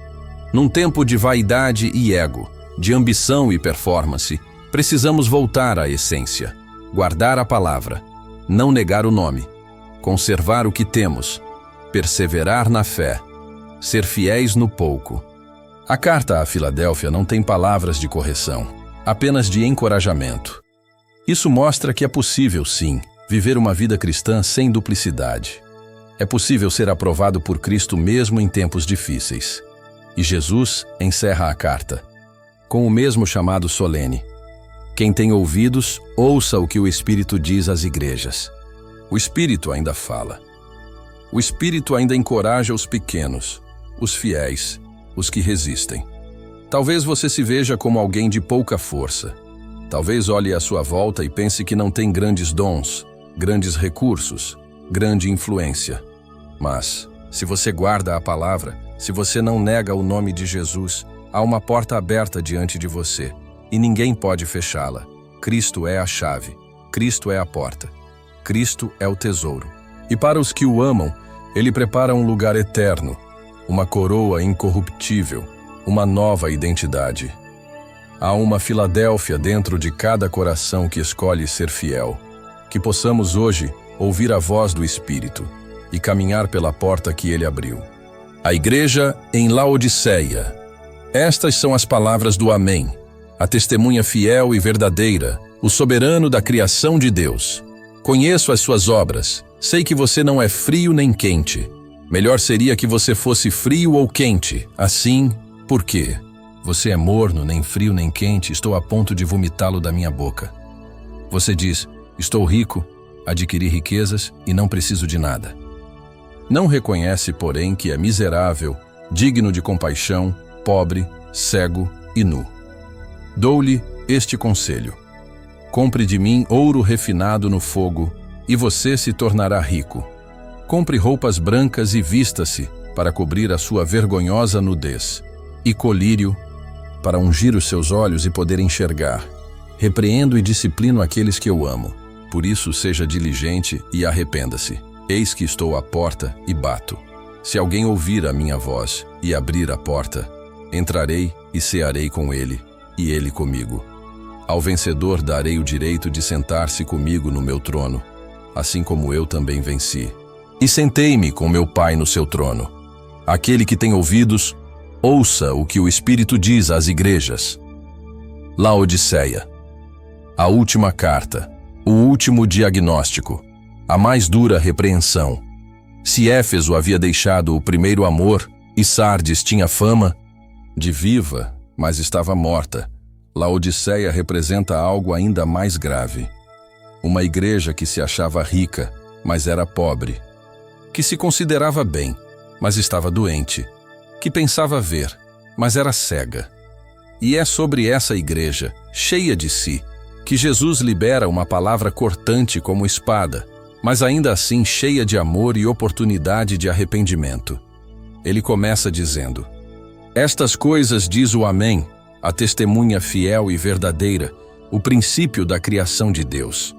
Num tempo de vaidade e ego, de ambição e performance, precisamos voltar à essência, guardar a palavra, não negar o nome, conservar o que temos, perseverar na fé, ser fiéis no pouco. A carta à Filadélfia não tem palavras de correção, apenas de encorajamento. Isso mostra que é possível, sim, viver uma vida cristã sem duplicidade. É possível ser aprovado por Cristo mesmo em tempos difíceis. E Jesus encerra a carta com o mesmo chamado solene: quem tem ouvidos, ouça o que o Espírito diz às igrejas. O Espírito ainda fala. O Espírito ainda encoraja os pequenos, os fiéis, os que resistem. Talvez você se veja como alguém de pouca força. Talvez olhe à sua volta e pense que não tem grandes dons, grandes recursos, grande influência. Mas, se você guarda a palavra, se você não nega o nome de Jesus, há uma porta aberta diante de você, e ninguém pode fechá-la. Cristo é a chave, Cristo é a porta, Cristo é o tesouro. E para os que o amam, Ele prepara um lugar eterno, uma coroa incorruptível, uma nova identidade. Há uma Filadélfia dentro de cada coração que escolhe ser fiel. Que possamos hoje ouvir a voz do Espírito e caminhar pela porta que Ele abriu. A igreja em Laodiceia. Estas são as palavras do Amém, a testemunha fiel e verdadeira, o soberano da criação de Deus. Conheço as suas obras, sei que você não é frio nem quente. Melhor seria que você fosse frio ou quente. Assim, por quê? Você é morno, nem frio nem quente, estou a ponto de vomitá-lo da minha boca. Você diz: estou rico, adquiri riquezas e não preciso de nada. Não reconhece, porém, que é miserável, digno de compaixão, pobre, cego e nu. Dou-lhe este conselho: compre de mim ouro refinado no fogo, e você se tornará rico. Compre roupas brancas e vista-se para cobrir a sua vergonhosa nudez, e colírio para ungir os seus olhos e poder enxergar. Repreendo e disciplino aqueles que eu amo. Por isso seja diligente e arrependa-se. Eis que estou à porta e bato. Se alguém ouvir a minha voz e abrir a porta, entrarei e cearei com ele, e ele comigo. Ao vencedor darei o direito de sentar-se comigo no meu trono, assim como eu também venci. E sentei-me com meu Pai no seu trono. Aquele que tem ouvidos, ouça o que o Espírito diz às igrejas. Laodiceia. A última carta, o último diagnóstico, a mais dura repreensão. Se Éfeso havia deixado o primeiro amor e Sardes tinha fama de viva, mas estava morta, Laodiceia representa algo ainda mais grave. Uma igreja que se achava rica, mas era pobre. Que se considerava bem, mas estava doente. Que pensava ver, mas era cega. E é sobre essa igreja, cheia de si, que Jesus libera uma palavra cortante como espada, mas ainda assim cheia de amor e oportunidade de arrependimento. Ele começa dizendo: estas coisas diz o Amém, a testemunha fiel e verdadeira, o princípio da criação de Deus.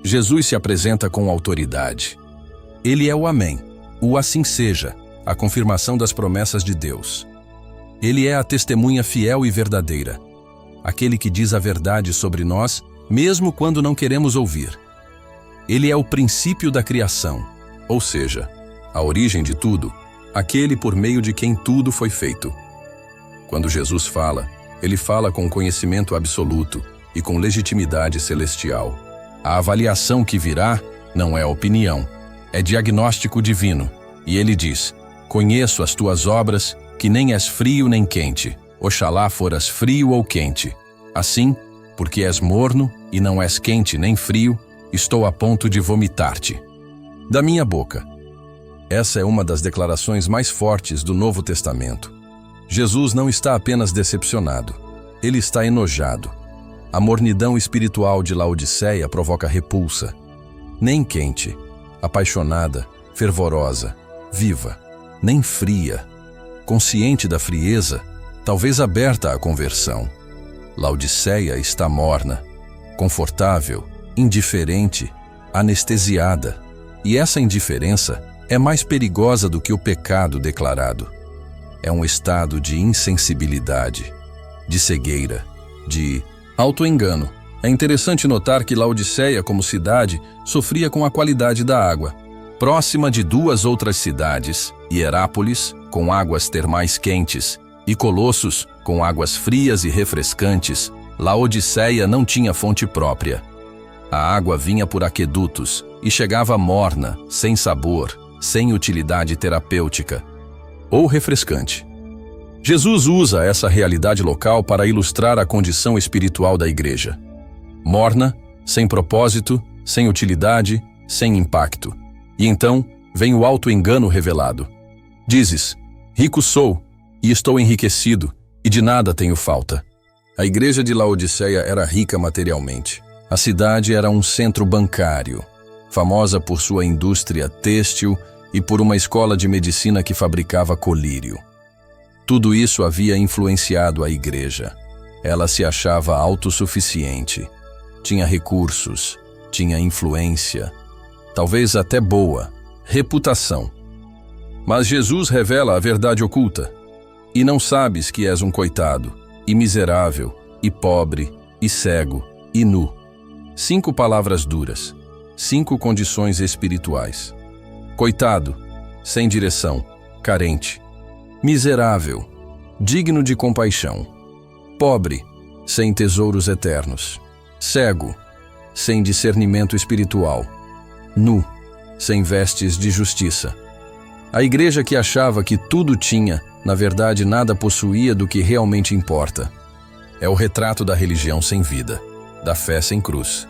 Jesus se apresenta com autoridade. Ele é o Amém, o assim seja, a confirmação das promessas de Deus. Ele é a testemunha fiel e verdadeira, aquele que diz a verdade sobre nós, mesmo quando não queremos ouvir. Ele é o princípio da criação, ou seja, a origem de tudo, aquele por meio de quem tudo foi feito. Quando Jesus fala, ele fala com conhecimento absoluto e com legitimidade celestial. A avaliação que virá não é opinião, é diagnóstico divino. E ele diz: conheço as tuas obras, que nem és frio nem quente. Oxalá foras frio ou quente. Assim, porque és morno e não és quente nem frio, estou a ponto de vomitar-te da minha boca. Essa é uma das declarações mais fortes do Novo Testamento. Jesus não está apenas decepcionado, ele está enojado. A mornidão espiritual de Laodiceia provoca repulsa. Nem quente, apaixonada, fervorosa, viva, nem fria, consciente da frieza, talvez aberta à conversão. Laodiceia está morna, confortável, indiferente, anestesiada. E essa indiferença é mais perigosa do que o pecado declarado. É um estado de insensibilidade, de cegueira, de autoengano. É interessante notar que Laodiceia, como cidade, sofria com a qualidade da água. Próxima de duas outras cidades, Hierápolis, com águas termais quentes, e Colossos, com águas frias e refrescantes, Laodiceia não tinha fonte própria. A água vinha por aquedutos e chegava morna, sem sabor, sem utilidade terapêutica ou refrescante. Jesus usa essa realidade local para ilustrar a condição espiritual da igreja. Morna, sem propósito, sem utilidade, sem impacto. E então vem o auto-engano revelado. Dizes: rico sou, e estou enriquecido, e de nada tenho falta. A igreja de Laodiceia era rica materialmente. A cidade era um centro bancário, famosa por sua indústria têxtil e por uma escola de medicina que fabricava colírio. Tudo isso havia influenciado a igreja. Ela se achava autossuficiente, tinha recursos, tinha influência, talvez até boa reputação. Mas Jesus revela a verdade oculta. E não sabes que és um coitado, e miserável, e pobre, e cego, e nu. 5 palavras duras, 5 condições espirituais. Coitado, sem direção, carente. Miserável, digno de compaixão. Pobre, sem tesouros eternos. Cego, sem discernimento espiritual. Nu, sem vestes de justiça. A igreja que achava que tudo tinha, na verdade nada possuía do que realmente importa. É o retrato da religião sem vida, da fé sem cruz,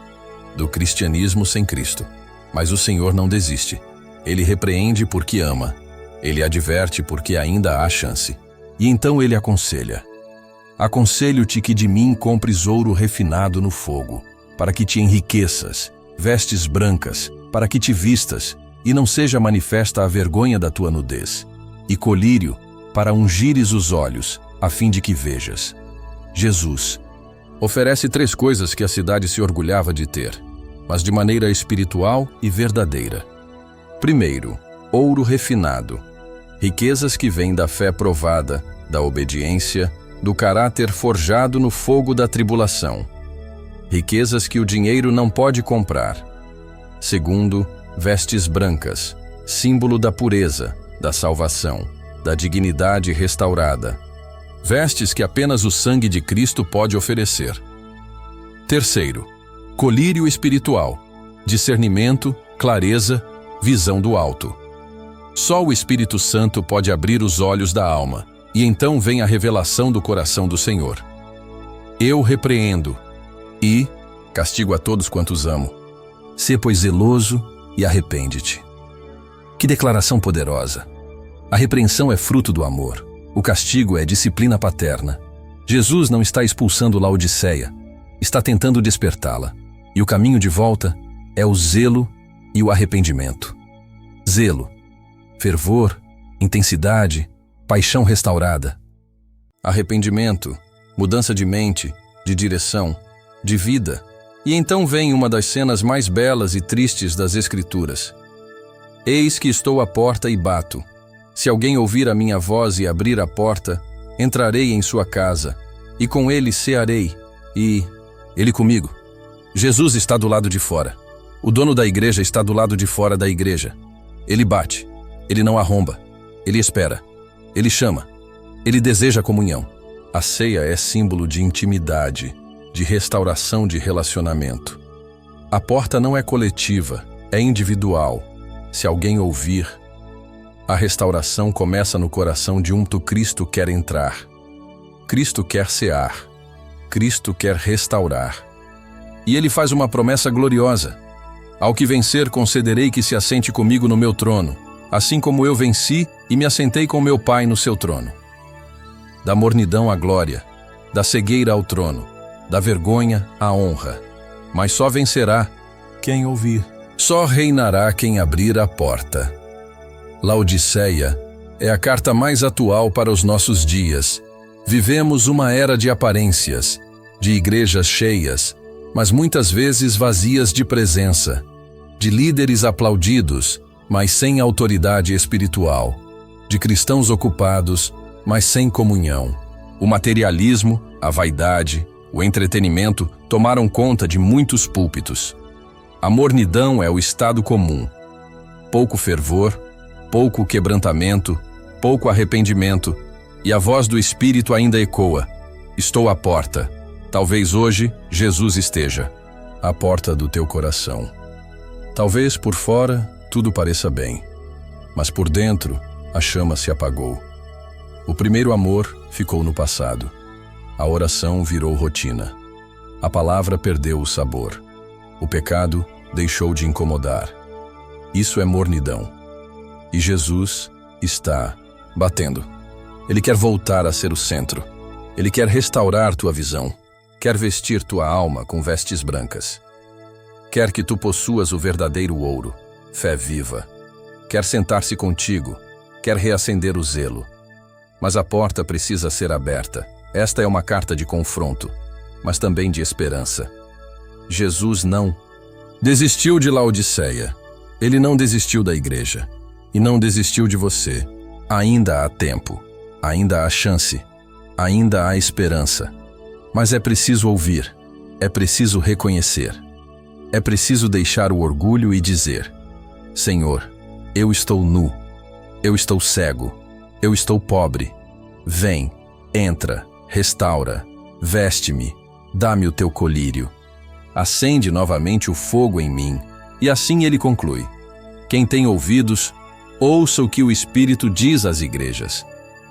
do cristianismo sem Cristo. Mas o Senhor não desiste. Ele repreende porque ama. Ele adverte porque ainda há chance. E então ele aconselha: Aconselho-te que de mim compres ouro refinado no fogo, para que te enriqueças, vestes brancas, para que te vistas, e não seja manifesta a vergonha da tua nudez, e colírio, para ungires os olhos, a fim de que vejas. Jesus oferece 3 coisas que a cidade se orgulhava de ter, mas de maneira espiritual e verdadeira. Primeiro, ouro refinado, riquezas que vêm da fé provada, da obediência, do caráter forjado no fogo da tribulação. Riquezas que o dinheiro não pode comprar. Segundo, vestes brancas, símbolo da pureza, da salvação, da dignidade restaurada. Vestes que apenas o sangue de Cristo pode oferecer. Terceiro, colírio espiritual, discernimento, clareza, visão do alto. Só o Espírito Santo pode abrir os olhos da alma, e então vem a revelação do coração do Senhor. Eu repreendo e castigo a todos quantos amo. Sê, pois, zeloso e arrepende-te. Que declaração poderosa! A repreensão é fruto do amor. O castigo é disciplina paterna. Jesus não está expulsando Laodiceia, está tentando despertá-la. E o caminho de volta é o zelo e o arrependimento. Zelo, fervor, intensidade, paixão restaurada. Arrependimento, mudança de mente, de direção, de vida. E então vem uma das cenas mais belas e tristes das Escrituras. Eis que estou à porta e bato. Se alguém ouvir a minha voz e abrir a porta, entrarei em sua casa, e com ele cearei, e ele comigo. Jesus está do lado de fora. O dono da igreja está do lado de fora da igreja. Ele bate, ele não arromba, ele espera, ele chama, ele deseja comunhão. A ceia é símbolo de intimidade, de restauração de relacionamento. A porta não é coletiva, é individual. Se alguém ouvir, a restauração começa no coração de que Cristo quer entrar. Cristo quer cear. Cristo quer restaurar. E ele faz uma promessa gloriosa. Ao que vencer, concederei que se assente comigo no meu trono, assim como eu venci e me assentei com meu Pai no seu trono. Da mornidão à glória, da cegueira ao trono, da vergonha à honra. Mas só vencerá quem ouvir. Só reinará quem abrir a porta. Laodiceia é a carta mais atual para os nossos dias. Vivemos uma era de aparências, de igrejas cheias, mas muitas vezes vazias de presença, de líderes aplaudidos, mas sem autoridade espiritual, de cristãos ocupados, mas sem comunhão. O materialismo, a vaidade, o entretenimento tomaram conta de muitos púlpitos. A mornidão é o estado comum. Pouco fervor, pouco quebrantamento, pouco arrependimento, e a voz do Espírito ainda ecoa. Estou à porta. Talvez hoje Jesus esteja à porta do teu coração. Talvez por fora tudo pareça bem, mas por dentro a chama se apagou. O primeiro amor ficou no passado. A oração virou rotina. A palavra perdeu o sabor. O pecado deixou de incomodar. Isso é mornidão. E Jesus está batendo. Ele quer voltar a ser o centro. Ele quer restaurar tua visão. Quer vestir tua alma com vestes brancas. Quer que tu possuas o verdadeiro ouro, fé viva. Quer sentar-se contigo. Quer reacender o zelo. Mas a porta precisa ser aberta. Esta é uma carta de confronto, mas também de esperança. Jesus não desistiu de Laodiceia. Ele não desistiu da igreja. E não desistiu de você. Ainda há tempo. Ainda há chance. Ainda há esperança. Mas é preciso ouvir. É preciso reconhecer. É preciso deixar o orgulho e dizer: Senhor, eu estou nu. Eu estou cego. Eu estou pobre. Vem, entra, restaura, veste-me, dá-me o teu colírio. Acende novamente o fogo em mim. E assim ele conclui: quem tem ouvidos, ouça o que o Espírito diz às igrejas.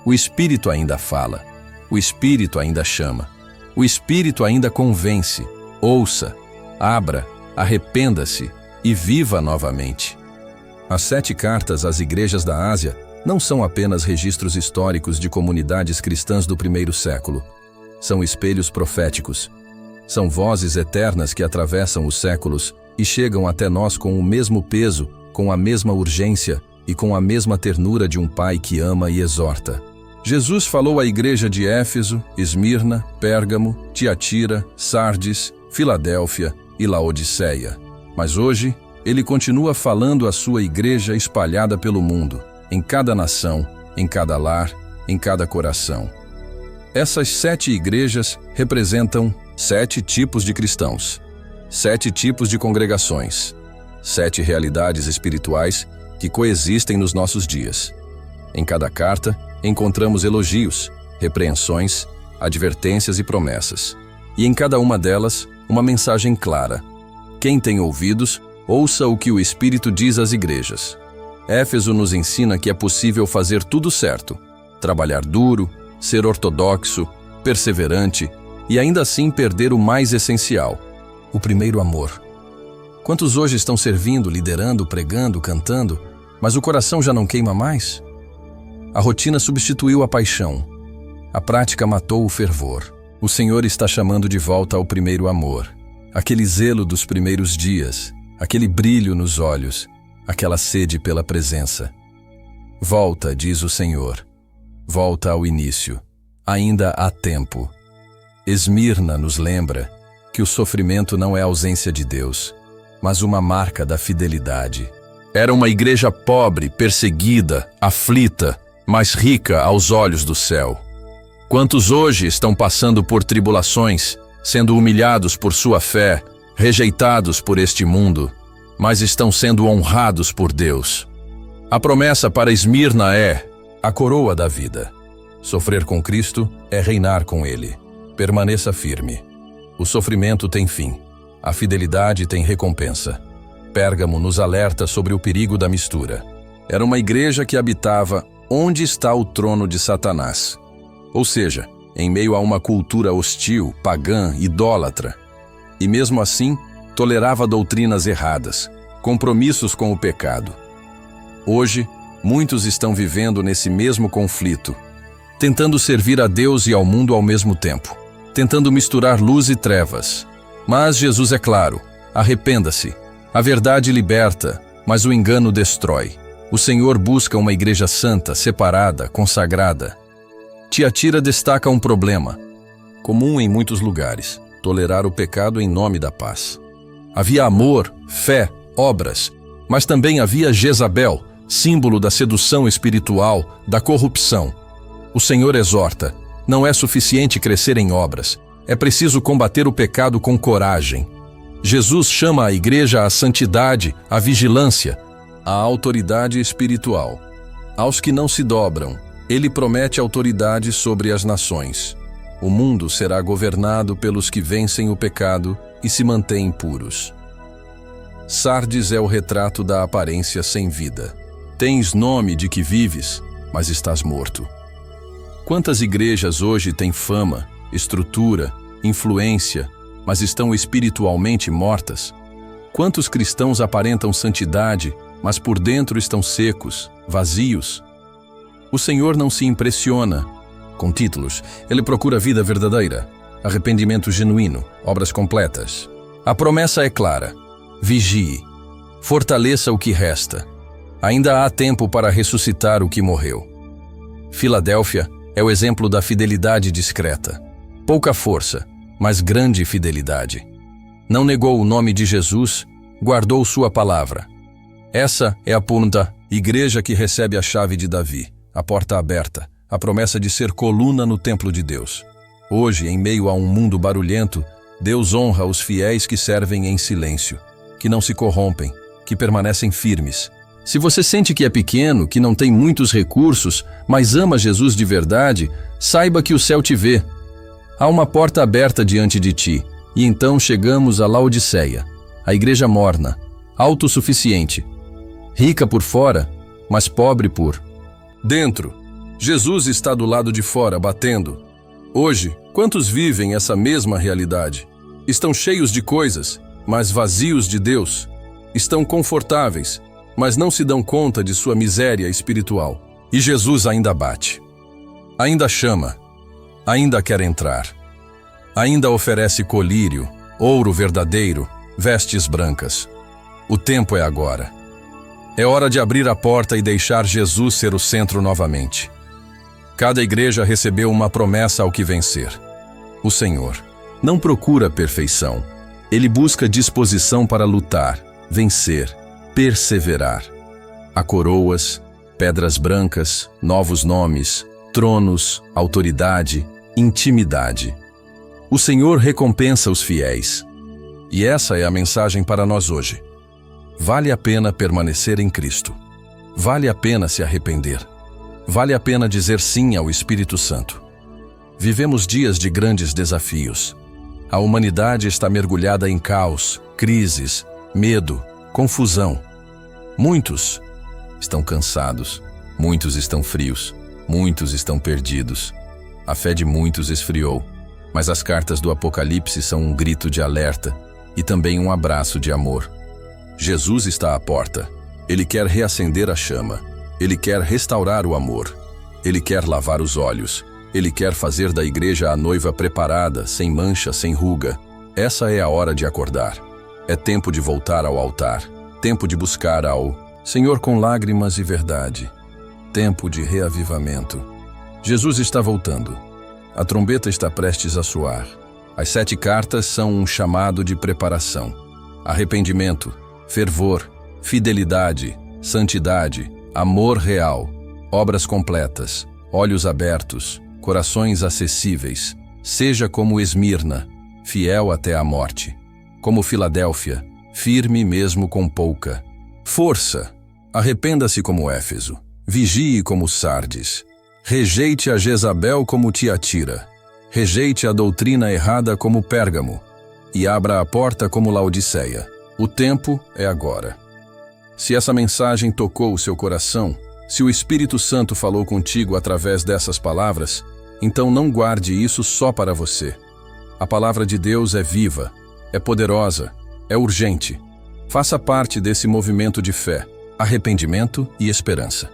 O Espírito ainda fala. O Espírito ainda chama. O Espírito ainda convence. Ouça, abra, arrependa-se e viva novamente. As 7 cartas às igrejas da Ásia não são apenas registros históricos de comunidades cristãs do primeiro século. são espelhos proféticos. São vozes eternas que atravessam os séculos e chegam até nós com o mesmo peso, com a mesma urgência e com a mesma ternura de um pai que ama e exorta. Jesus falou à igreja de Éfeso, Esmirna, Pérgamo, Tiatira, Sardes, Filadélfia e Laodiceia. Mas hoje, ele continua falando à sua igreja espalhada pelo mundo, em cada nação, em cada lar, em cada coração. Essas 7 igrejas representam 7 tipos de cristãos, 7 tipos de congregações, 7 realidades espirituais que coexistem nos nossos dias. Em cada carta, encontramos elogios, repreensões, advertências e promessas. E em cada uma delas, uma mensagem clara. Quem tem ouvidos, ouça o que o Espírito diz às igrejas. Éfeso nos ensina que é possível fazer tudo certo, trabalhar duro, ser ortodoxo, perseverante e ainda assim perder o mais essencial, o primeiro amor. Quantos hoje estão servindo, liderando, pregando, cantando, mas o coração já não queima mais? A rotina substituiu a paixão. A prática matou o fervor. O Senhor está chamando de volta ao primeiro amor. Aquele zelo dos primeiros dias, aquele brilho nos olhos, aquela sede pela presença. Volta, diz o Senhor. Volta ao início. Ainda há tempo. Esmirna nos lembra que o sofrimento não é ausência de Deus, mas uma marca da fidelidade. Era uma igreja pobre, perseguida, aflita, mas rica aos olhos do céu. Quantos hoje estão passando por tribulações, sendo humilhados por sua fé, rejeitados por este mundo, mas estão sendo honrados por Deus. A promessa para Esmirna é a coroa da vida. Sofrer com Cristo é reinar com Ele. Permaneça firme. O sofrimento tem fim. A fidelidade tem recompensa. Pérgamo nos alerta sobre o perigo da mistura. Era uma igreja que habitava onde está o trono de Satanás. Ou seja, em meio a uma cultura hostil, pagã, idólatra. E mesmo assim, tolerava doutrinas erradas, compromissos com o pecado. Hoje, muitos estão vivendo nesse mesmo conflito, tentando servir a Deus e ao mundo ao mesmo tempo, tentando misturar luz e trevas. Mas Jesus é claro, arrependa-se. A verdade liberta, mas o engano destrói. O Senhor busca uma igreja santa, separada, consagrada. Tiatira destaca um problema, comum em muitos lugares: tolerar o pecado em nome da paz. Havia amor, fé, obras, mas também havia Jezabel, símbolo da sedução espiritual, da corrupção. O Senhor exorta: não é suficiente crescer em obras, é preciso combater o pecado com coragem. Jesus chama a igreja à santidade, à vigilância, à autoridade espiritual. Aos que não se dobram, ele promete autoridade sobre as nações. O mundo será governado pelos que vencem o pecado e se mantêm puros. Sardes é o retrato da aparência sem vida. Tens nome de que vives, mas estás morto. Quantas igrejas hoje têm fama, estrutura, influência, mas estão espiritualmente mortas? Quantos cristãos aparentam santidade, mas por dentro estão secos, vazios? O Senhor não se impressiona com títulos. Ele procura vida verdadeira, arrependimento genuíno, obras completas. A promessa é clara: vigie, fortaleça o que resta. Ainda há tempo para ressuscitar o que morreu. Filadélfia é o exemplo da fidelidade discreta. Pouca força, mas grande fidelidade. Não negou o nome de Jesus, guardou sua palavra. Essa é a punta, igreja que recebe a chave de Davi, a porta aberta, a promessa de ser coluna no templo de Deus. Hoje, em meio a um mundo barulhento, Deus honra os fiéis que servem em silêncio, que não se corrompem, que permanecem firmes. Se você sente que é pequeno, que não tem muitos recursos, mas ama Jesus de verdade, saiba que o céu te vê. Há uma porta aberta diante de ti, e então chegamos a Laodiceia, a igreja morna, autossuficiente, rica por fora, mas pobre por dentro. Jesus está do lado de fora, batendo. Hoje, quantos vivem essa mesma realidade? Estão cheios de coisas, mas vazios de Deus. Estão confortáveis, mas não se dão conta de sua miséria espiritual. E Jesus ainda bate, ainda chama, ainda quer entrar. Ainda oferece colírio, ouro verdadeiro, vestes brancas. O tempo é agora. É hora de abrir a porta e deixar Jesus ser o centro novamente. Cada igreja recebeu uma promessa ao que vencer. O Senhor não procura perfeição. Ele busca disposição para lutar, vencer, perseverar. Há coroas, pedras brancas, novos nomes, tronos, autoridade, intimidade. O Senhor recompensa os fiéis. E essa é a mensagem para nós hoje. Vale a pena permanecer em Cristo. Vale a pena se arrepender. Vale a pena dizer sim ao Espírito Santo. Vivemos dias de grandes desafios. A humanidade está mergulhada em caos, crises, medo, confusão. Muitos estão cansados, muitos estão frios, muitos estão perdidos. A fé de muitos esfriou, mas as cartas do Apocalipse são um grito de alerta e também um abraço de amor. Jesus está à porta. Ele quer reacender a chama. Ele quer restaurar o amor. Ele quer lavar os olhos. Ele quer fazer da igreja a noiva preparada, sem mancha, sem ruga. Essa é a hora de acordar. É tempo de voltar ao altar. Tempo de buscar ao Senhor com lágrimas e verdade. Tempo de reavivamento. Jesus está voltando. A trombeta está prestes a soar. As 7 cartas são um chamado de preparação. Arrependimento, fervor, fidelidade, santidade, amor real, obras completas, olhos abertos, corações acessíveis. Seja como Esmirna, fiel até a morte. Como Filadélfia, firme mesmo com pouca. Força! Arrependa-se como Éfeso. Vigie como Sardes. Rejeite a Jezabel como Tiatira. Rejeite a doutrina errada como Pérgamo. E abra a porta como Laodiceia. O tempo é agora. Se essa mensagem tocou o seu coração, se o Espírito Santo falou contigo através dessas palavras, então não guarde isso só para você. A palavra de Deus é viva, é poderosa, é urgente. Faça parte desse movimento de fé, arrependimento e esperança.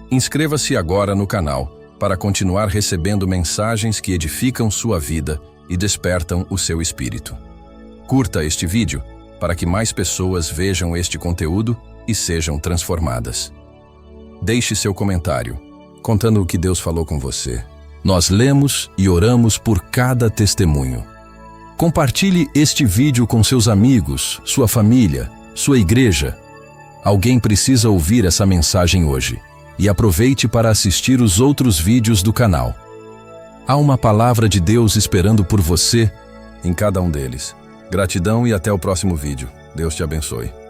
Inscreva-se agora no canal para continuar recebendo mensagens que edificam sua vida e despertam o seu espírito. Curta este vídeo para que mais pessoas vejam este conteúdo e sejam transformadas. Deixe seu comentário, contando o que Deus falou com você. Nós lemos e oramos por cada testemunho. Compartilhe este vídeo com seus amigos, sua família, sua igreja. Alguém precisa ouvir essa mensagem hoje. E aproveite para assistir os outros vídeos do canal. Há uma palavra de Deus esperando por você em cada um deles. Gratidão e até o próximo vídeo. Deus te abençoe.